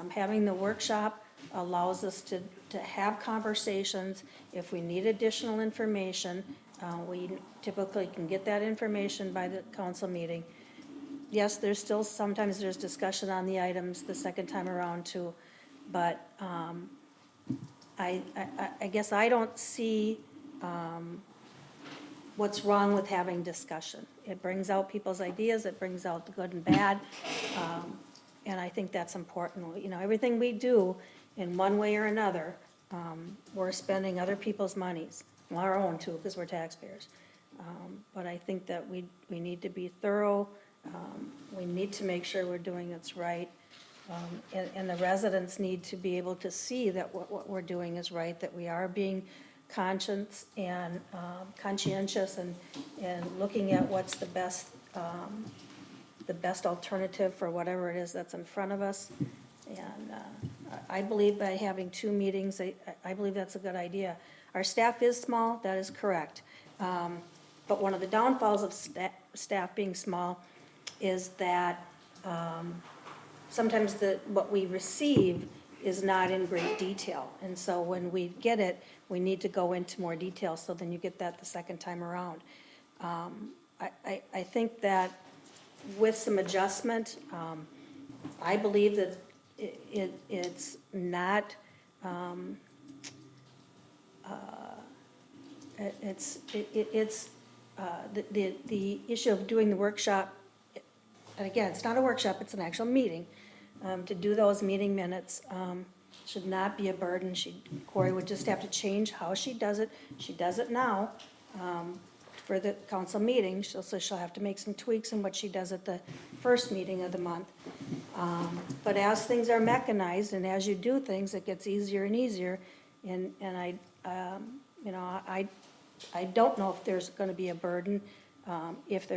Having the workshop allows us to have conversations. If we need additional information, we typically can get that information by the council meeting. Yes, sometimes there's discussion on the items the second time around too, but I guess I don't see what's wrong with having discussion. It brings out people's ideas, it brings out the good and bad, and I think that's important. You know, everything we do in one way or another, we're spending other people's monies, well, our own too, because we're taxpayers. But I think that we need to be thorough. We need to make sure we're doing what's right. And the residents need to be able to see that what we're doing is right, that we are being conscientious and looking at what's the best alternative for whatever it is that's in front of us. And I believe by having two meetings, I believe that's a good idea. Our staff is small, that is correct. But one of the downfalls of staff being small is that sometimes what we receive is not in great detail. And so when we get it, we need to go into more detail, so then you get that the second time around. I think that with some adjustment, I believe that it's not, the issue of doing the workshop, and again, it's not a workshop, it's an actual meeting. To do those meeting minutes should not be a burden. Corey would just have to change how she does it. She does it now for the council meeting, so she'll have to make some tweaks in what she does at the first meeting of the month. But as things are mechanized and as you do things, it gets easier and easier. And I don't know if there's going to be a burden. If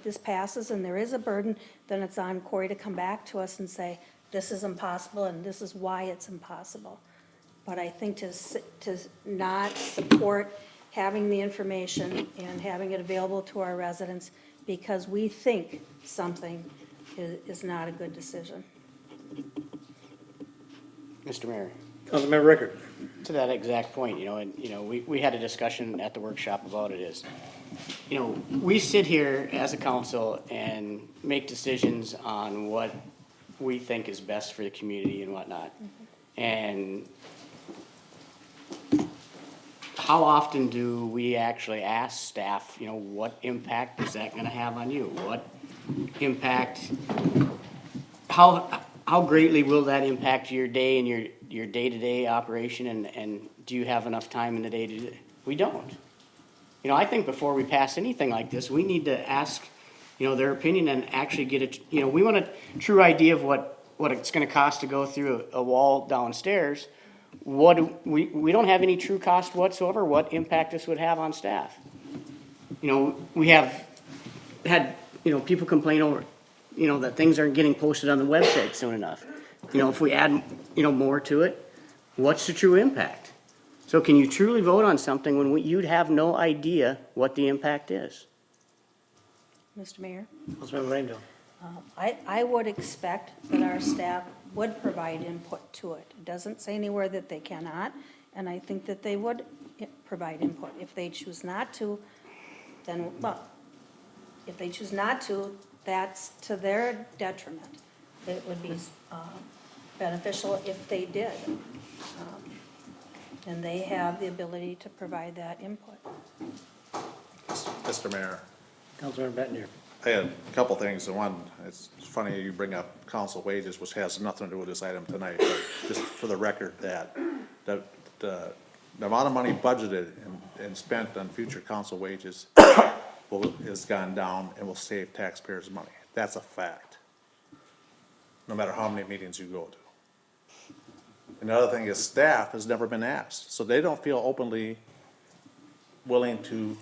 this passes and there is a burden, then it's on Corey to come back to us and say, this is impossible and this is why it's impossible. But I think to not support having the information and having it available to our residents because we think something is not a good decision. Mr. Mayor, Councilmember Rickard. to that exact point, we had a discussion at the workshop about it we sit here as a council and make decisions on what we think is best for the community and whatnot. And how often do we actually ask staff, what impact is that gonna have on you? What impact, how greatly will that impact your day and your day-to-day operation, and do you have enough time in the day to do it? We don't. I think before we pass anything like this, we need to ask, their opinion and actually get we want a true idea of what it's gonna cost to go through a wall downstairs. We don't have any true cost whatsoever, what impact this would have on staff. We have had, people complain over, that things aren't getting posted on the website soon enough. If we add, more to it, what's the true impact? So can you truly vote on something when you'd have no idea what the impact is? Mr. Mayor? Councilmember Rainville. I would expect that our staff would provide input to it. It doesn't say anywhere that they cannot, and I think that they would provide input. If they choose not to, then, well, if they choose not to, that's to their detriment. It would be beneficial if they did. And they have the ability to provide that input. Mr. Mayor, Councilmember Bettinger. I had a couple things. And one, it's funny you bring up council wages, which has nothing to do with this item tonight, but just for the record that the amount of money budgeted and spent on future council wages has gone down and will save taxpayers money. That's a fact. No matter how many meetings you go to. Another thing is staff has never been asked, so they don't feel openly willing to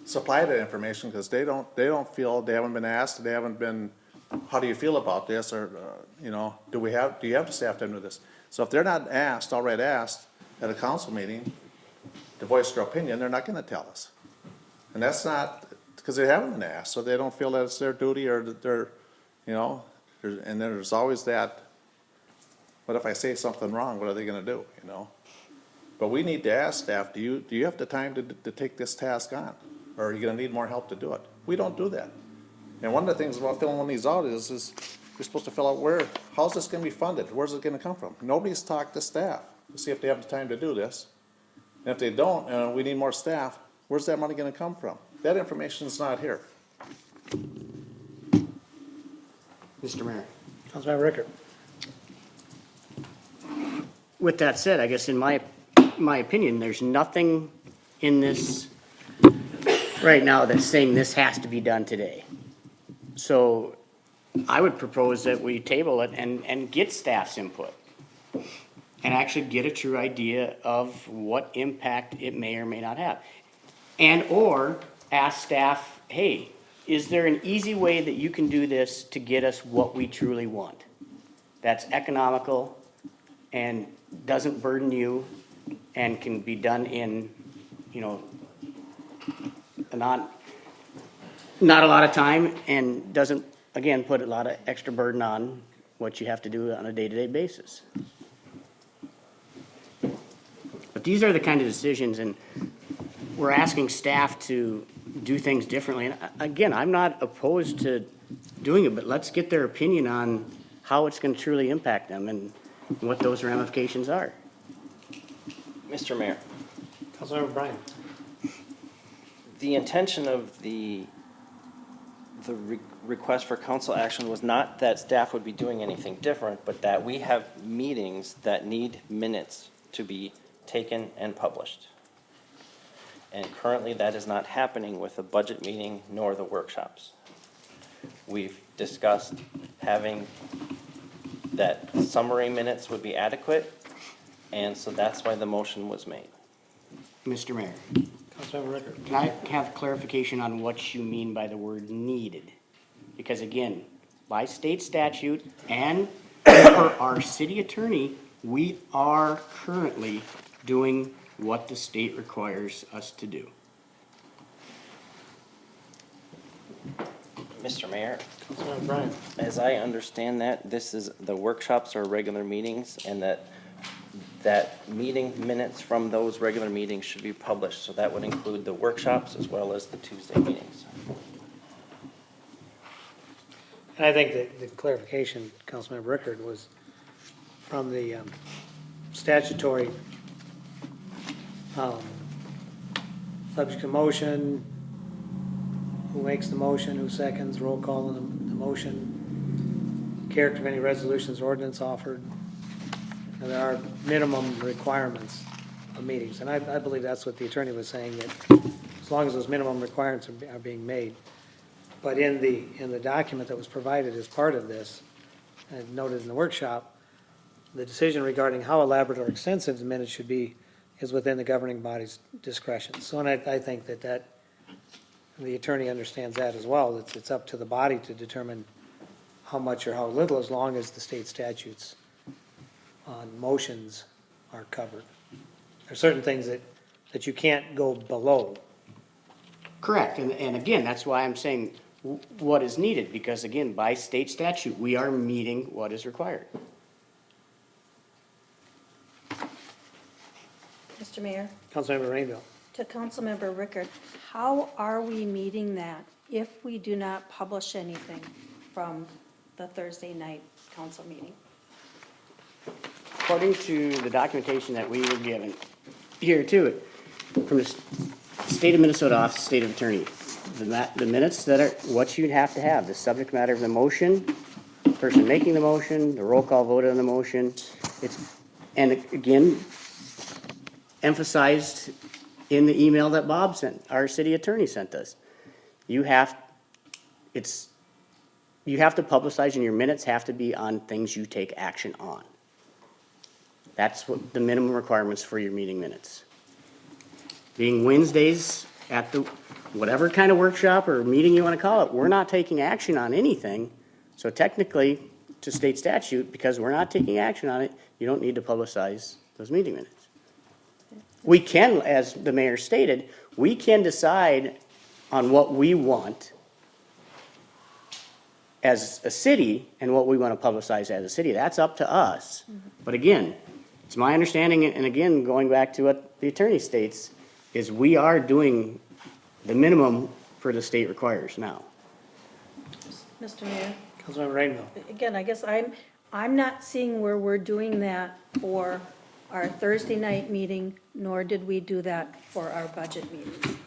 supply that information because they don't feel, they haven't been asked, they haven't been, how do you feel about this, or, you know, do you have the staff to do this? So if they're not asked, already asked at a council meeting to voice their opinion, they're not gonna tell us. And that's not, because they haven't been asked, so they don't feel that it's their duty or that they're, you know, and there's always that, what if I say something wrong, what are they gonna do, you know? But we need to ask staff, do you have the time to take this task on? Or are you gonna need more help to do it? We don't do that. And one of the things about filling one of these out is you're supposed to fill out how's this gonna be funded? Where's it gonna come from? Nobody's talked to staff to see if they have the time to do this. And if they don't, and we need more staff, where's that money gonna come from? That information's not here. Mr. Mayor. Councilmember Rickert. With that said, I guess in my opinion, there's nothing in this right now that's saying this has to be done today. So I would propose that we table it and get staff's input. And actually get a true idea of what impact it may or may not have. And or ask staff, hey, is there an easy way that you can do this to get us what we truly want? That's economical and doesn't burden you and can be done in, you know, not a lot of time and doesn't, again, put a lot of extra burden on what you have to do on a day-to-day basis. But these are the kind of decisions, and we're asking staff to do things differently. And again, I'm not opposed to doing it, but let's get their opinion on how it's going to truly impact them and what those ramifications are. Mr. Mayor, Councilmember Bryan. the intention of the request for council action was not that staff would be doing anything different, but that we have meetings that need minutes to be taken and published. And currently that is not happening with the budget meeting nor the workshops. We've discussed having that summary minutes would be adequate, and so that's why the motion was made. Mr. Mayor, Councilmember Rickert. can I have clarification on what you mean by the word needed? Because again, by state statute and for our city attorney, we are currently doing what the state requires us to do. Mr. Mayor, Councilmember Bryan. as I understand that, the workshops are regular meetings, and that meeting minutes from those regular meetings should be published, so that would include the workshops as well as the Tuesday meetings. And I think that the clarification, Councilmember Rickert, was from the statutory subject to motion, who makes the motion, who seconds, roll call on the motion, character of any resolutions or ordinance offered. And there are minimum requirements of meetings, and I believe that's what the attorney was saying, that as long as those minimum requirements are being made. But in the document that was provided as part of this, and noted in the workshop, the decision regarding how elaborate or extensive the minutes should be is within the governing body's discretion. So, and I think that the attorney understands that as well. It's up to the body to determine how much or how little, as long as the state statutes on motions are covered. There are certain things that you can't go below. Correct, and again, that's why I'm saying what is needed, because again, by state statute, we are meeting what is required. Mr. Mayor, Councilmember Rainville. to Councilmember Rickert, how are we meeting that if we do not publish anything from the Thursday night council meeting? According to the documentation that we were given here too, from the state of Minnesota Office of State of Attorney, the minutes that are, what you'd have to have, the subject matter of the motion, the person making the motion, the roll call vote on the motion. And again, emphasized in the email that Bob sent, our city attorney sent us. You have to publicize and your minutes have to be on things you take action on. That's what the minimum requirements for your meeting minutes. Being Wednesdays at the, whatever kind of workshop or meeting you want to call it, we're not taking action on anything. So technically, to state statute, because we're not taking action on it, you don't need to publicize those meeting minutes. We can, as the mayor stated, we can decide on what we want as a city and what we want to publicize as a city. That's up to us. But again, it's my understanding, and again, going back to what the attorney states, is we are doing the minimum for the state requires now. Mr. Mayor? Councilmember Rainville. Again, I guess I'm not seeing where we're doing that for our Thursday night meeting, nor did we do that for our budget meeting.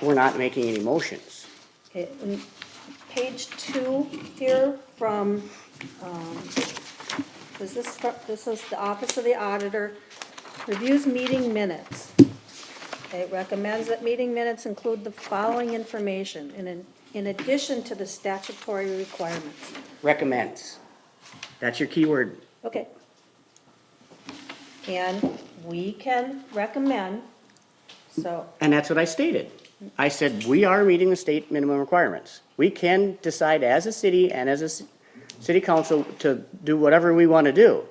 We're not making any motions. Okay, in page 2 here from, this is the Office of the Auditor, reviews meeting minutes. It recommends that meeting minutes include the following information in addition to the statutory requirements. Recommends. That's your key word. Okay. And we can recommend, so, And that's what I stated. I said, we are meeting the state minimum requirements. We can decide as a city and as a city council to do whatever we want to do.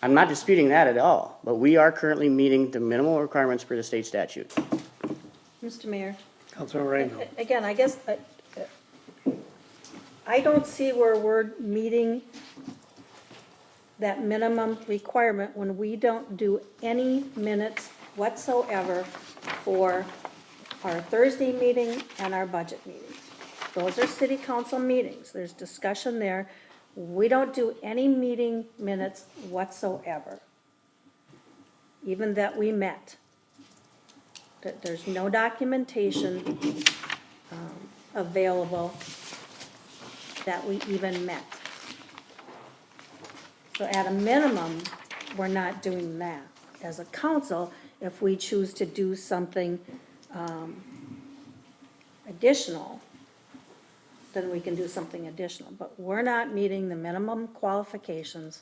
I'm not disputing that at all, but we are currently meeting the minimal requirements for the state statute. Mr. Mayor, Councilmember Rainville. again, I guess, I don't see where we're meeting that minimum requirement when we don't do any minutes whatsoever for our Thursday meeting and our budget meetings. Those are city council meetings. There's discussion there. We don't do any meeting minutes whatsoever, even that we met. There's no documentation available that we even met. So at a minimum, we're not doing that. As a council, if we choose to do something additional, then we can do something additional. But we're not meeting the minimum qualifications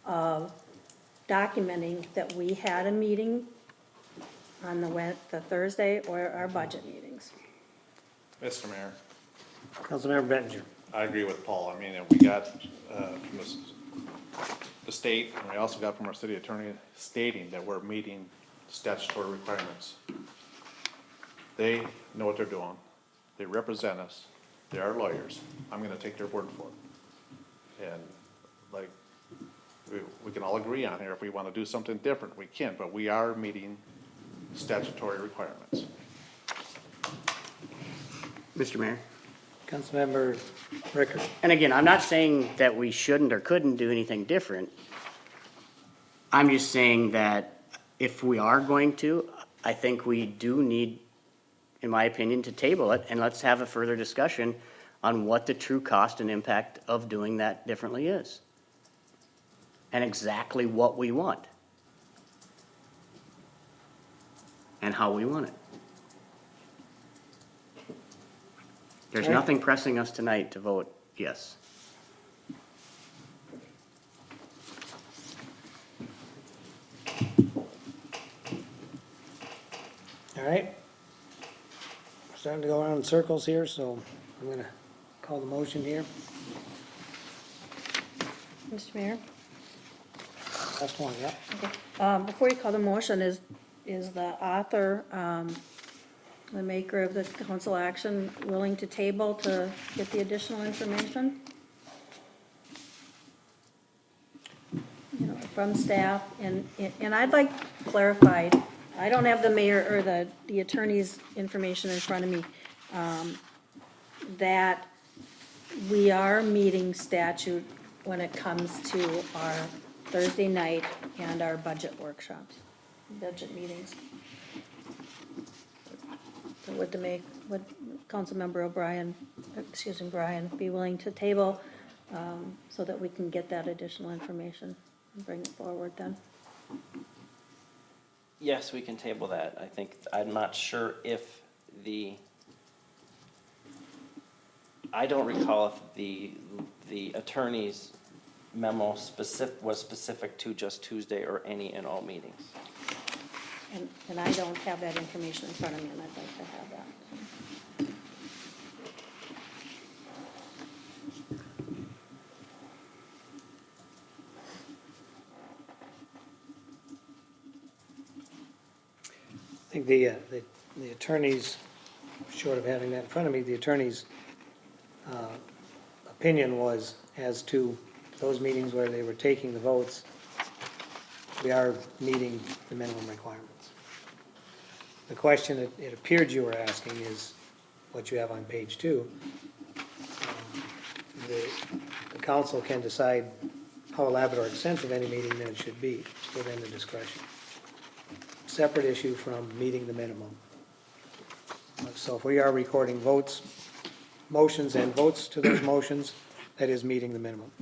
of documenting that we had a meeting on the Thursday or our budget meetings. Mr. Mayor, Councilmember Bettinger. I agree with Paul. I mean, and we got, from the state, and we also got from our city attorney stating that we're meeting statutory requirements. They know what they're doing. They represent us. They are lawyers. I'm gonna take their word for it. And like, we can all agree on here, if we wanna do something different, we can, but we are meeting statutory requirements. Mr. Mayor? Councilmember Ricker. And again, I'm not saying that we shouldn't or couldn't do anything different. I'm just saying that if we are going to, I think we do need, in my opinion, to table it, and let's have a further discussion on what the true cost and impact of doing that differently is. And exactly what we want. And how we want it. There's nothing pressing us tonight to vote yes. All right. We're starting to go around in circles here, so I'm gonna call the motion here. Mr. Mayor? Last one, yeah. Okay. Before you call the motion, is the author, the maker of the council action willing to table to get the additional information? You know, from staff, and I'd like clarified, I don't have the mayor or the attorney's information in front of me. that we are meeting statute when it comes to our Thursday night and our budget workshops, budget meetings. So would Councilmember O'Brien, Brian, be willing to table, so that we can get that additional information and bring it forward then? Yes, we can table that. I think, I'm not sure if I don't recall if the attorney's memo was specific to just Tuesday or any and all meetings. And I don't have that information in front of me, and I'd like to have that. I think the attorney's, short of having that in front of me, the attorney's opinion was as to those meetings where they were taking the votes, we are meeting the minimum requirements. The question that it appeared you were asking is what you have on page 2. The council can decide how elaborate or extensive any meeting minute should be, it's within the discretion. Separate issue from meeting the minimum. So if we are recording votes, motions and votes to those motions, that is meeting the minimum.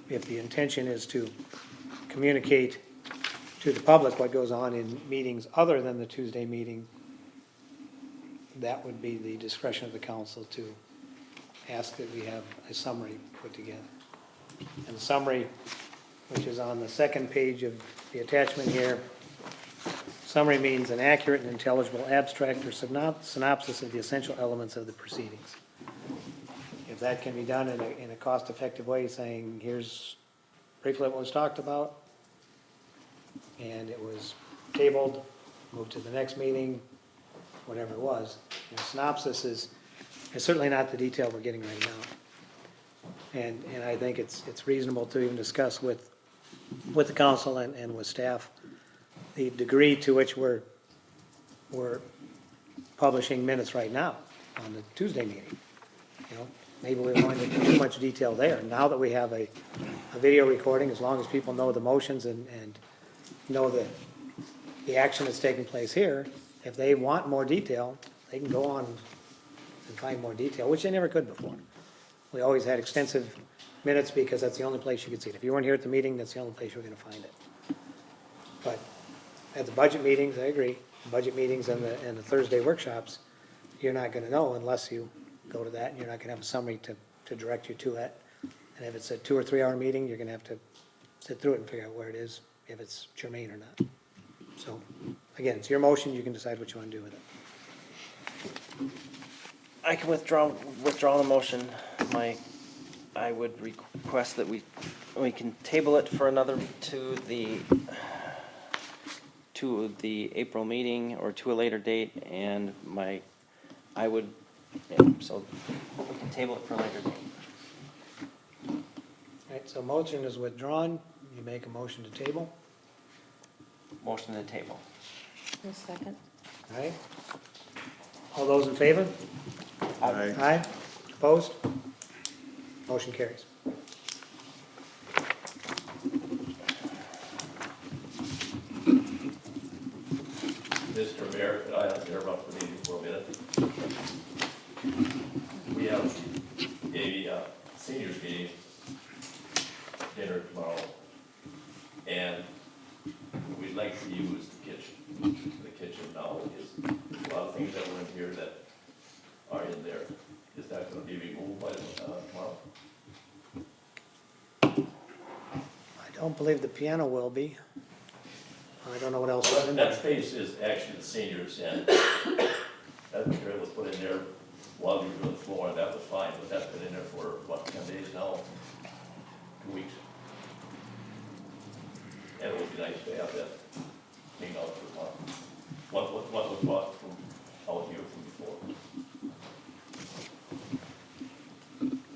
If the intention is to communicate to the public what goes on in meetings other than the Tuesday meeting, that would be the discretion of the council to ask that we have a summary put together. And the summary, which is on the second page of the attachment here, summary means an accurate and intelligible abstract or synopsis of the essential elements of the proceedings. If that can be done in a cost-effective way, saying, here's briefly what was talked about, and it was tabled, moved to the next meeting, whatever it was. Synopsis is certainly not the detail we're getting right now. And I think it's reasonable to even discuss with the council and with staff the degree to which we're publishing minutes right now on the Tuesday meeting. You know, maybe we're going into too much detail there. Now that we have a video recording, as long as people know the motions and know the action that's taking place here, if they want more detail, they can go on and find more detail, which they never could before. We always had extensive minutes because that's the only place you could see it. If you weren't here at the meeting, that's the only place you were gonna find it. But at the budget meetings, I agree, the budget meetings and the Thursday workshops, you're not gonna know unless you go to that, and you're not gonna have a summary to direct you to it. And if it's a 2 or 3 hour meeting, you're gonna have to sit through it and figure out where it is, if it's germane or not. So, again, it's your motion, you can decide what you wanna do with it. I can withdraw the motion. I would request that we can table it for another, to the April meeting or to a later date, and so we can table it for a later date. All right, so motion is withdrawn, you make a motion to table, Motion to table. A second. all right? All those in favor? Aye. Aye, opposed? Motion carries. Mr. Mayor, could I interrupt the meeting for a minute? We have a seniors meeting dinner tomorrow, and we'd like to use the kitchen. The kitchen now is a lot of things that were in here that are in there. Is that going to be removed by tomorrow? I don't believe the piano will be. I don't know what else is in That there. space is actually the seniors, and that material was put in there while we were doing the floor, and that was fine, but that's been in there for, what, 10 days now? 2 weeks. And it would be nice to have that cleaned out for tomorrow. What was brought from out here from before?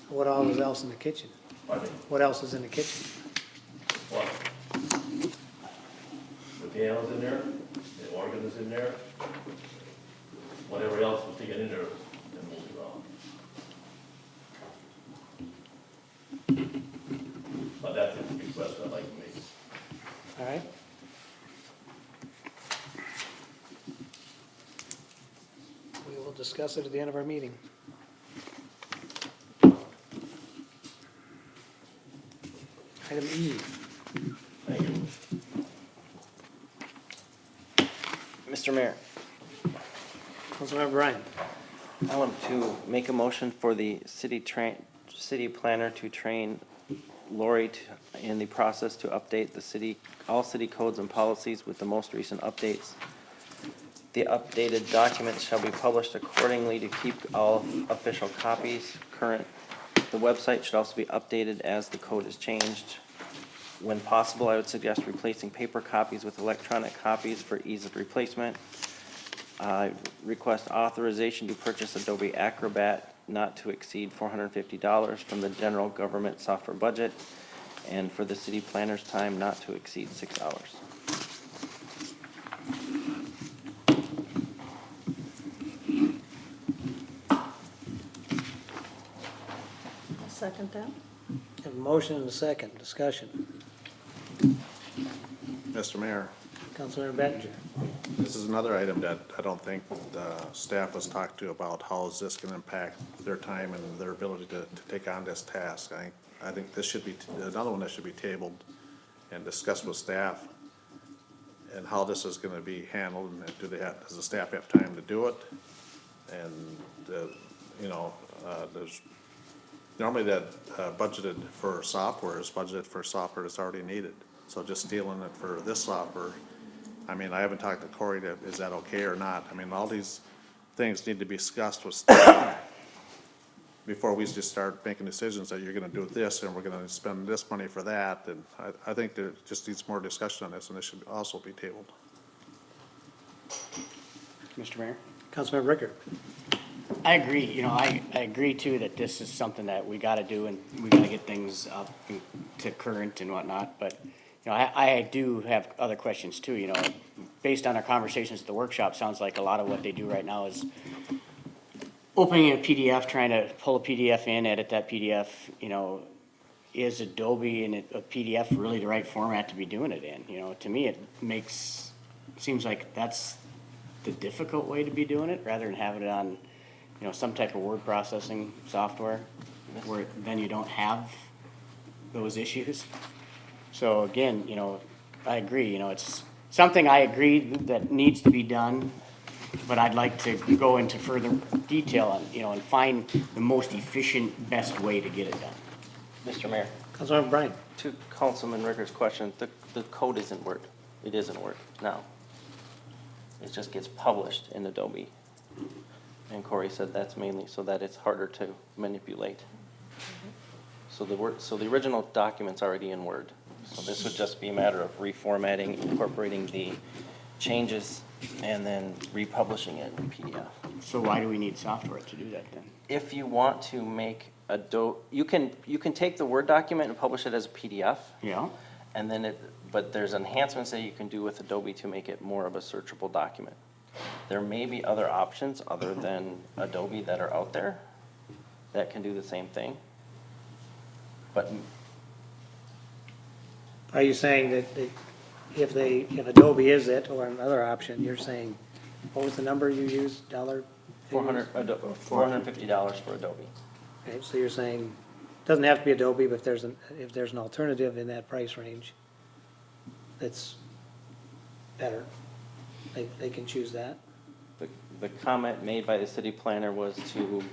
What all is else in the kitchen? Pardon me? What else is in the kitchen? What? The piano's in there, the organ is in there, whatever else was taken in there, But that's a request I'd like to make. All right. We will discuss it at the end of our meeting. Item E. Thank you. Mr. Mayor, Councilmember Bryan. I want to make a motion for the city planner to train Lori in the process to update all city codes and policies with the most recent updates. The updated documents shall be published accordingly to keep all official copies current. The website should also be updated as the code is changed. When possible, I would suggest replacing paper copies with electronic copies for ease of replacement. Request authorization to purchase Adobe Acrobat not to exceed $450 from the general government software budget, and for the city planner's time not to exceed 6 hours. I'll second that. Have a motion and a second. Discussion. Mr. Mayor, Councilmember Bettinger. this is another item that I don't think the staff was talked to about how is this gonna impact their time and their ability to take on this task. I think this should be, another one that should be tabled and discussed with staff and how this is gonna be handled, and does the staff have time to do it? And, there's, normally that budgeted for software is budgeted for software that's already needed. So just stealing it for this software, I mean, I haven't talked to Corey, is that okay or not? I mean, all these things need to be discussed with staff before we just start making decisions that you're gonna do this and we're gonna spend this money for that. And I think there just needs more discussion on this, and this should also be tabled. Mr. Mayor? Councilmember Ricker. I agree, I agree too that this is something that we gotta do and we gotta get things up to current and whatnot, but, I do have other questions too, based on our conversations at the workshop, sounds like a lot of what they do right now is opening a PDF, trying to pull a PDF in, edit that PDF, is Adobe and a PDF really the right format to be doing it in? To me, it seems like that's the difficult way to be doing it, rather than having it on, some type of word processing software, where then you don't have those issues. So again, I agree, it's something I agree that needs to be done, but I'd like to go into further detail on, and find the most efficient, best way to get it done. Mr. Mayor, Councilmember Bryan. to Councilman Ricker's question, the code isn't Word. It isn't Word now. It just gets published in Adobe. And Corey said that's mainly so that it's harder to manipulate. So the original document's already in Word. So this would just be a matter of reformatting, incorporating the changes, and then republishing it in PDF. So why do we need software to do that then? If you want to make you can take the Word document and publish it as a PDF. Yeah. And then but there's enhancements that you can do with Adobe to make it more of a searchable document. There may be other options other than Adobe that are out there that can do the same thing. But Are you saying that if Adobe is it, or another option, you're saying, what was the number you used, dollar? $450 for Adobe. Okay, so you're saying, it doesn't have to be Adobe, but if there's an alternative in that price range that's better, they can choose that? The comment made by the city planner was to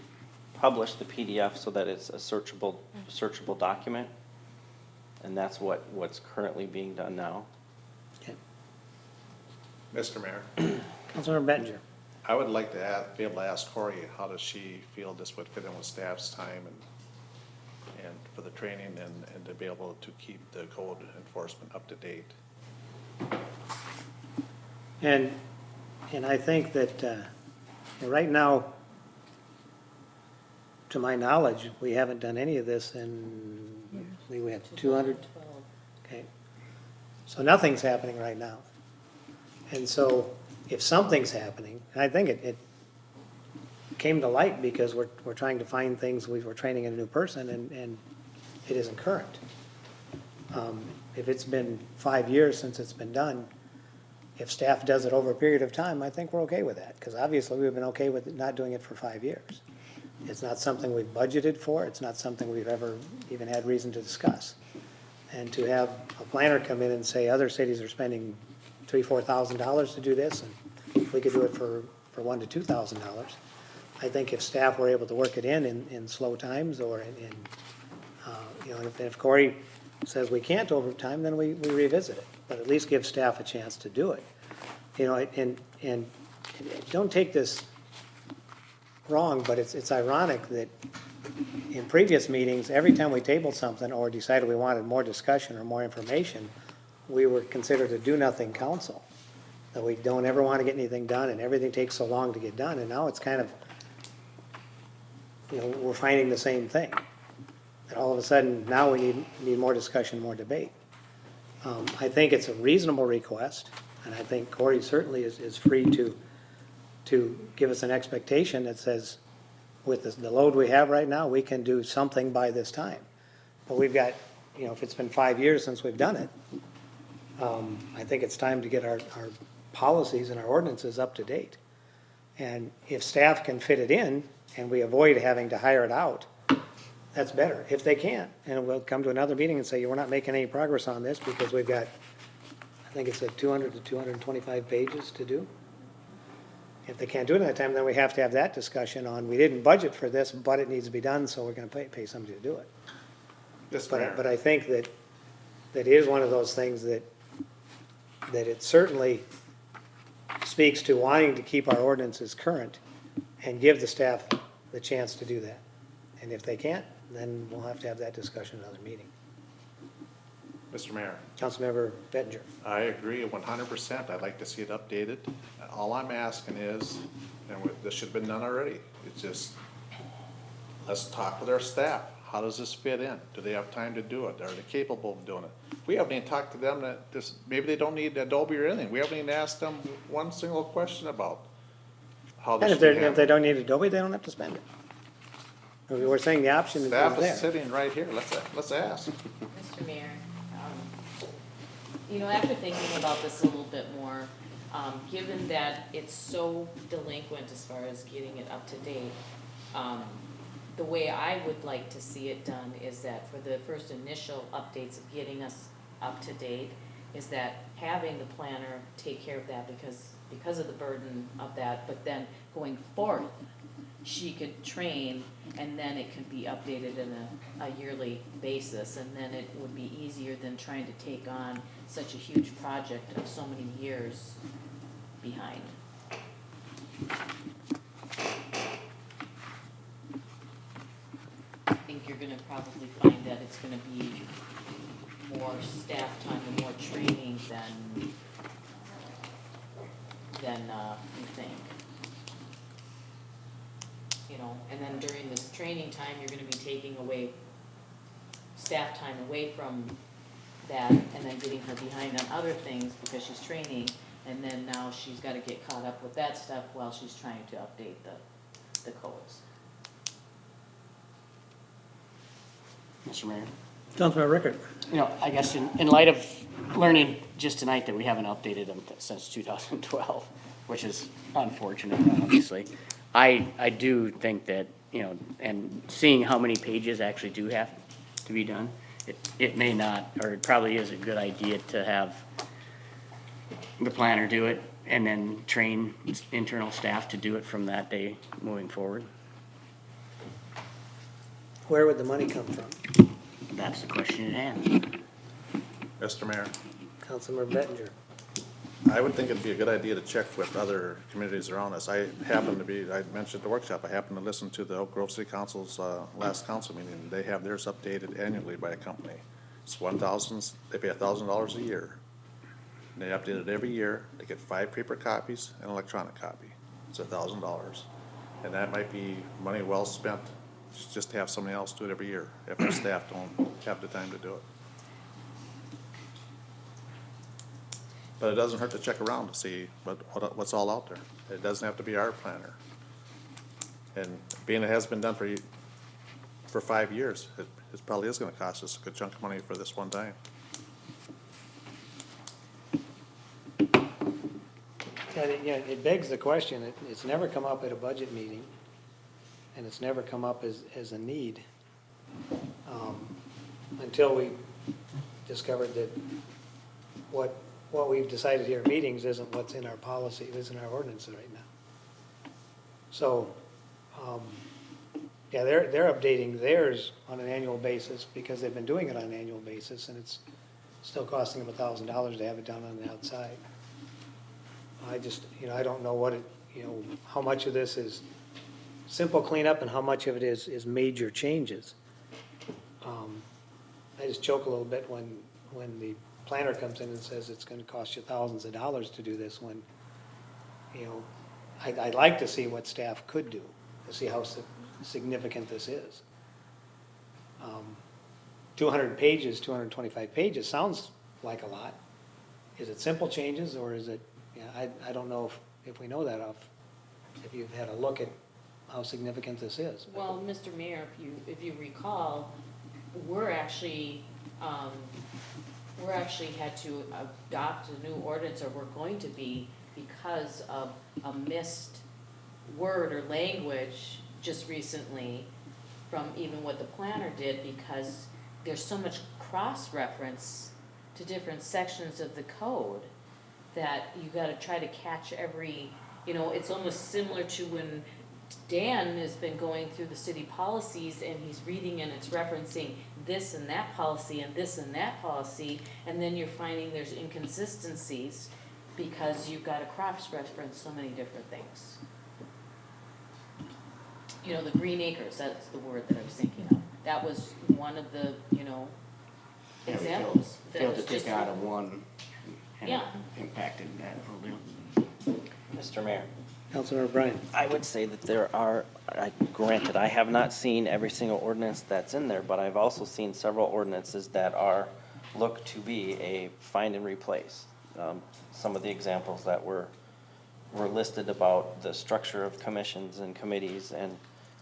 publish the PDF so that it's a searchable document. And that's what's currently being done now. Okay. Mr. Mayor, Councilmember Bettinger. I would like to be able to ask Corey, how does she feel this would fit in with staff's time and for the training and to be able to keep the code enforcement up to date? And I think that, right now, to my knowledge, we haven't done any of this in, we have 200? Okay. So nothing's happening right now. And so if something's happening, I think it came to light because we're trying to find things, we're training a new person and it isn't current. If it's been 5 years since it's been done, if staff does it over a period of time, I think we're okay with that, because obviously we've been okay with not doing it for 5 years. It's not something we've budgeted for, it's not something we've ever even had reason to discuss. And to have a planner come in and say other cities are spending $3,000-4,000 to do this, and we could do it for $1,000 to $2,000. I think if staff were able to work it in slow times or you know, if Corey says we can't over time, then we revisit it, but at least give staff a chance to do it. You know, and don't take this wrong, but it's ironic that in previous meetings, every time we tabled something or decided we wanted more discussion or more information, we were considered a do-nothing council. That we don't ever want to get anything done and everything takes so long to get done, and now it's kind of, you know, we're finding the same thing. And all of a sudden, now we need more discussion, more debate. I think it's a reasonable request, and I think Corey certainly is free to give us an expectation that says, with the load we have right now, we can do something by this time. But we've got, you know, if it's been 5 years since we've done it, I think it's time to get our policies and our ordinances up to date. And if staff can fit it in, and we avoid having to hire it out, that's better, if they can't. And we'll come to another meeting and say, we're not making any progress on this because we've got, I think it's 200 to 225 pages to do. If they can't do it in that time, then we have to have that discussion on, we didn't budget for this, but it needs to be done, so we're gonna pay somebody to do it. Yes, Mayor. But I think that is one of those things that it certainly speaks to wanting to keep our ordinances current and give the staff the chance to do that. And if they can't, then we'll have to have that discussion in another meeting. Mr. Mayor, Councilmember Bettinger. I agree 100%. I'd like to see it updated. All I'm asking is, and this should have been done already, it's just, let's talk with our staff. How does this fit in? Do they have time to do it? Are they capable of doing it? We haven't even talked to them that this, maybe they don't need Adobe or anything. We haven't even asked them one single question about how And this if should be they handled. don't need Adobe, they don't have to spend it. We're saying the option is Staff is there. sitting right here. Let's ask. Mr. Mayor, you know, after thinking about this a little bit more, given that it's so delinquent as far as getting it up to date, the way I would like to see it done is that for the first initial updates of getting us up to date, is that having the planner take care of that because of the burden of that, but then going forth, she could train, and then it could be updated in a yearly basis, and then it would be easier than trying to take on such a huge project of so many years behind. I think you're gonna probably find that it's gonna be more staff time and more training than you think. You know, and then during this training time, you're gonna be taking away staff time away from that, and then getting her behind on other things because she's training, and then now she's gotta get caught up with that stuff while she's trying to update the codes. Mr. Mayor. Councilmember Rickard. You know, I guess in light of learning just tonight that we haven't updated them since 2012, which is unfortunate, obviously, I do think that, you know, and seeing how many pages actually do have to be done, it may not, or it probably is a good idea to have the planner do it and then train internal staff to do it from that day moving forward. Where would the money come from? That's the question at hand. Mr. Mayor, Councilmember Bettinger. I would think it'd be a good idea to check with other communities around us. I mentioned at the workshop, I happened to listen to the Oak Grove City Council's last council meeting. They have theirs updated annually by a company. It's $1,000, they pay $1,000 a year. And they update it every year. They get 5 paper copies and an electronic copy. It's $1,000. And that might be money well spent just to have somebody else do it every year if our staff don't have the time to do it. But it doesn't hurt to check around to see what's all out there. It doesn't have to be our planner. And being it has been done for 5 years, it probably is gonna cost us a good chunk of money for this one time. It begs the question, it's never come up at a budget meeting, and it's never come up as a need, until we discovered that what we've decided here at meetings isn't what's in our policy, isn't our ordinances right now. So, yeah, they're updating theirs on an annual basis because they've been doing it on an annual basis, and it's still costing them $1,000 to have it done on the outside. I just, I don't know what it, how much of this is simple cleanup and how much of it is major changes. I just choke a little bit when the planner comes in and says it's gonna cost you thousands of dollars to do this when, I'd like to see what staff could do, to see how significant this is. 200 pages, 225 pages sounds like a lot. Is it simple changes or is it, I don't know if we know that if you've had a look at how significant this is. Well, Mr. Mayor, if you recall, we're actually had to adopt a new ordinance, or we're going to be, because of a missed word or language just recently from even what the planner did, because there's so much cross-reference to different sections of the code that you gotta try to catch every, it's almost similar to when Dan has been going through the city policies and he's reading and it's referencing this and that policy and this and that policy, and then you're finding there's inconsistencies because you've got to cross-reference so many different things. The Green Acres, that's the word that I was thinking of. That was one of the, examples. that Failed to was take just- out of one, and it Yeah. impacted that whole deal. Mr. Mayor, Councilmember Bryan. I would say that there are, granted, I have not seen every single ordinance that's in there, but I've also seen several ordinances that look to be a find and replace. Some of the examples that were listed about the structure of commissions and committees and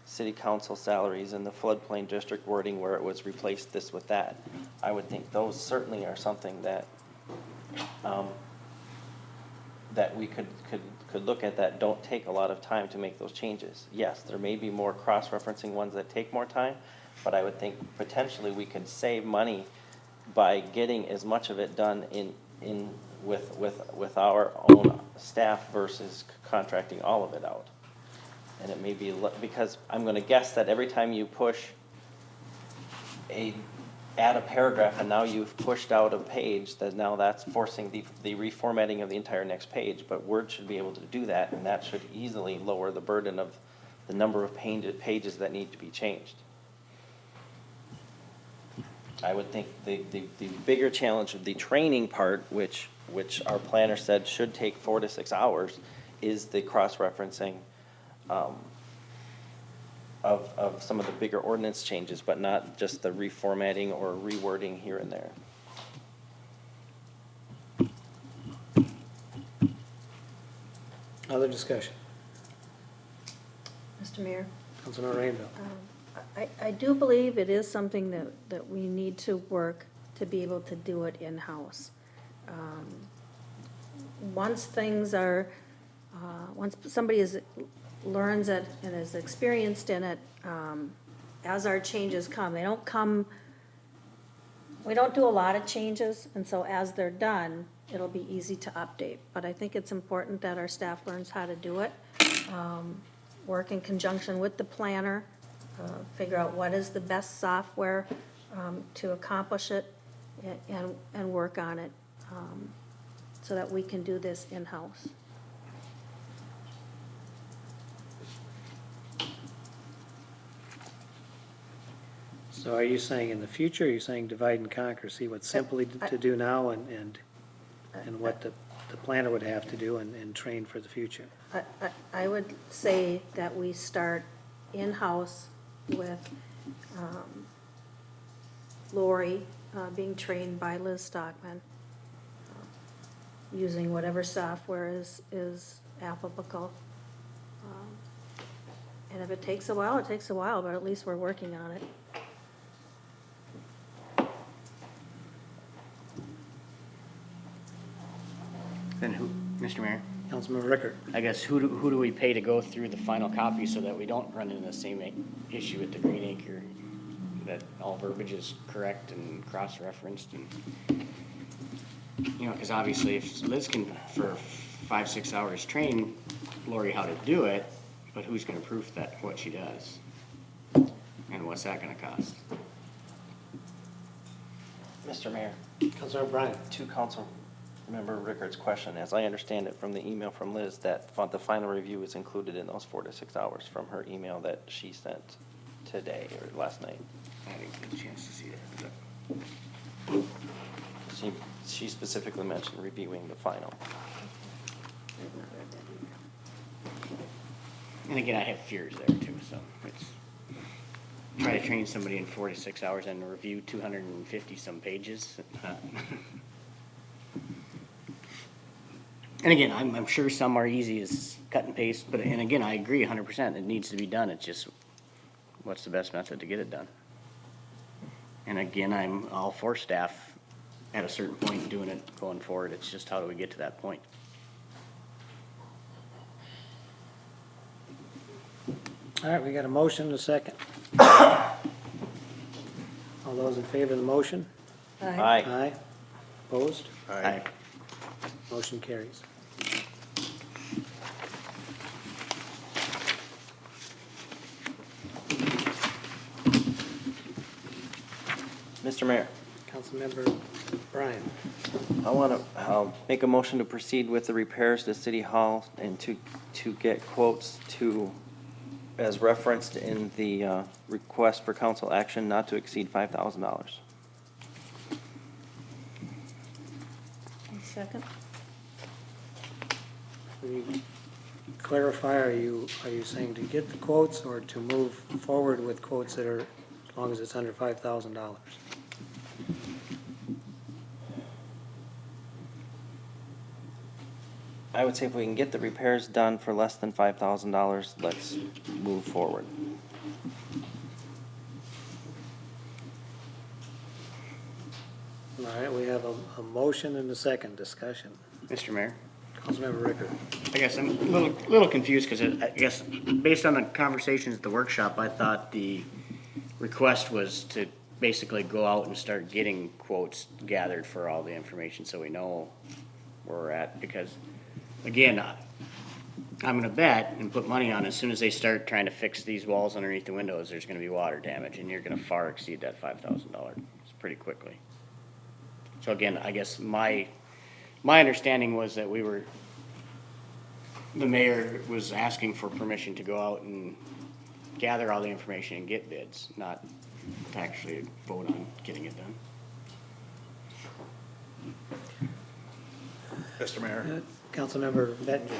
city council salaries and the floodplain district wording where it was replaced this with that. I would think those certainly are something that, that we could look at that don't take a lot of time to make those changes. Yes, there may be more cross-referencing ones that take more time, but I would think potentially we could save money by getting as much of it done with our own staff versus contracting all of it out. And it may be, because I'm gonna guess that every time you add a paragraph and now you've pushed out a page, that now that's forcing the reformatting of the entire next page, but Word should be able to do that, and that should easily lower the burden of the number of pages that need to be changed. I would think the bigger challenge of the training part, which our planner said should take 4 to 6 hours, is the cross-referencing of some of the bigger ordinance changes, but not just the reformatting or rewording here and there. Other discussion? Mr. Mayor? Councilmember Rainville. I do believe it is something that we need to work to be able to do it in-house. Once things are, once somebody learns it and is experienced in it, as our changes come, we don't do a lot of changes, and so as they're done, it'll be easy to update. But I think it's important that our staff learns how to do it, work in conjunction with the planner, figure out what is the best software to accomplish it, and work on it so that we can do this in-house. So are you saying in the future, are you saying divide and conquer, see what's simply to do now and what the planner would have to do and train for the future? I would say that we start in-house with Lori being trained by Liz Stockman, using whatever software is applicable. And if it takes a while, it takes a while, but at least we're working on it. Then who, Mr. Mayor? Councilmember Rickard. I guess who do we pay to go through the final copy so that we don't run into the same issue at the Green Acre? That all verbiage is correct and cross-referenced and, you know, because obviously if Liz can, for 5-6 hours, train Lori how to do it, but who's gonna proof that, what she does? And what's that gonna cost? Mr. Mayor, Councilmember Bryan. to Council Member Rickard's question, as I understand it from the email from Liz, that the final review is included in those 4 to 6 hours from her email that she sent today or last night. I didn't get a chance to see that. She specifically mentioned reviewing the final. And again, I have fears there too, so it's, try to train somebody in 4 to 6 hours and review 250 some pages. And again, I'm sure some are easy as cut and paste, but, and again, I agree 100%, it needs to be done, it's just, what's the best method to get it done? And again, I'm all for staff at a certain point doing it going forward, it's just how do we get to that point? All right, we got a motion and a second. All those in favor of the motion? Aye. Aye. Opposed? Aye. Motion carries. Mr. Mayor, Councilmember Bryan. I want to make a motion to proceed with the repairs to City Hall and to get quotes to, as referenced in the request for council action, not to exceed $5,000. Second. Will you clarify, are you saying to get the quotes or to move forward with quotes that are, as long as it's under $5,000? I would say if we can get the repairs done for less than $5,000, let's move forward. All right, we have a motion and a second discussion. Mr. Mayor? Councilmember Rickard. I guess I'm a little confused because I guess based on the conversations at the workshop, I thought the request was to basically go out and start getting quotes gathered for all the information so we know where we're at. Because again, I'm gonna bet and put money on as soon as they start trying to fix these walls underneath the windows, there's gonna be water damage and you're gonna far exceed that $5,000 pretty quickly. So again, I guess my understanding was that the mayor was asking for permission to go out and gather all the information and get bids, not to actually vote on getting it done. Mr. Mayor? Councilmember Bettinger.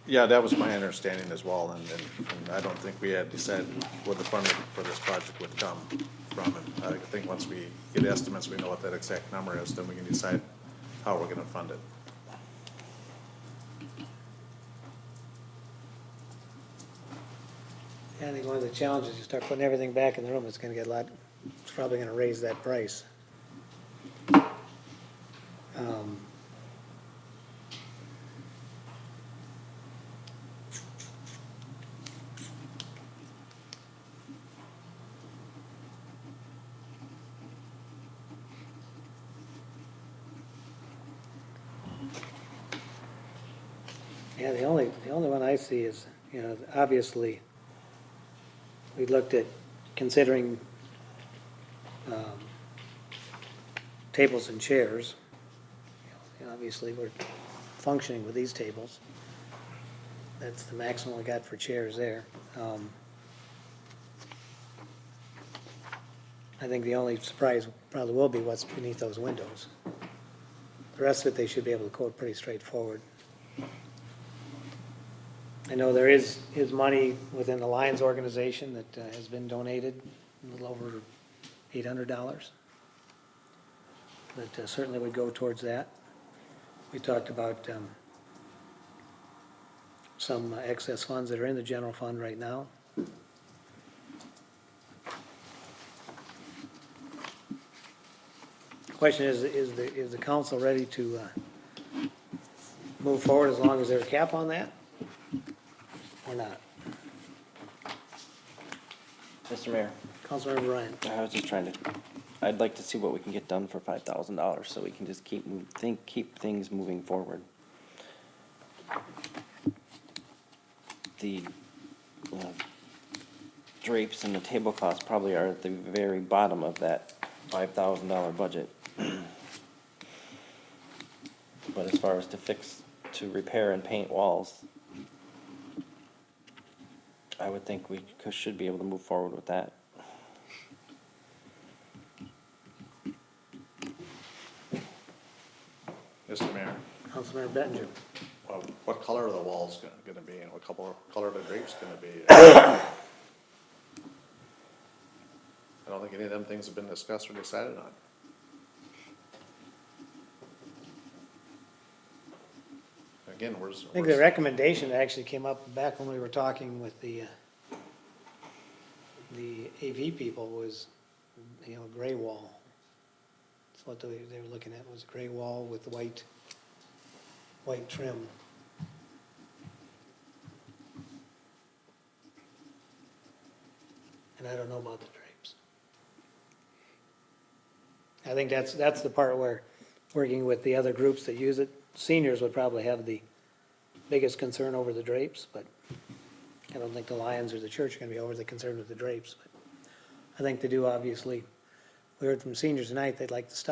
Yeah, that was my understanding as well, and I don't think we had decided where the funding for this project would come from. And I think once we get estimates, we know what that exact number is, then we can decide how we're gonna fund it. Yeah, I think one of the challenges, you start putting everything back in the room, it's gonna get it's probably gonna raise that price. Yeah, the only one I see is, you know, obviously, we looked at considering tables and chairs. You know, obviously, we're functioning with these tables. That's the maximum we got for chairs there. I think the only surprise probably will be what's beneath those windows. The rest of it, they should be able to quote pretty straightforward. I know there is money within the Lions organization that has been donated, a little over $800. That certainly would go towards that. We talked about some excess funds that are in the general fund right now. The question is the council ready to move forward as long as there's a cap on that? Or not? Mr. Mayor, Councilmember Ryan? I was just trying to, I'd like to see what we can get done for $5,000, so we can just keep things moving forward. The drapes and the tablecloths probably are at the very bottom of that $5,000 budget. But as far as to repair and paint walls, I would think we should be able to move forward with that. Mr. Mayor, Councilmember Bettinger? what color are the walls gonna be, and what color are the drapes gonna be? I don't think any of them things have been discussed or decided on. Again, where's? I think the recommendation actually came up back when we were talking with the AV people was, gray wall. That's what they were looking at, was gray wall with white trim. And I don't know about the drapes. I think that's the part where, working with the other groups that use it, seniors would probably have the biggest concern over the drapes, but I don't think the Lions or the church are gonna be overly concerned with the drapes. But I think they do, obviously. We heard from seniors tonight, they'd like the stuff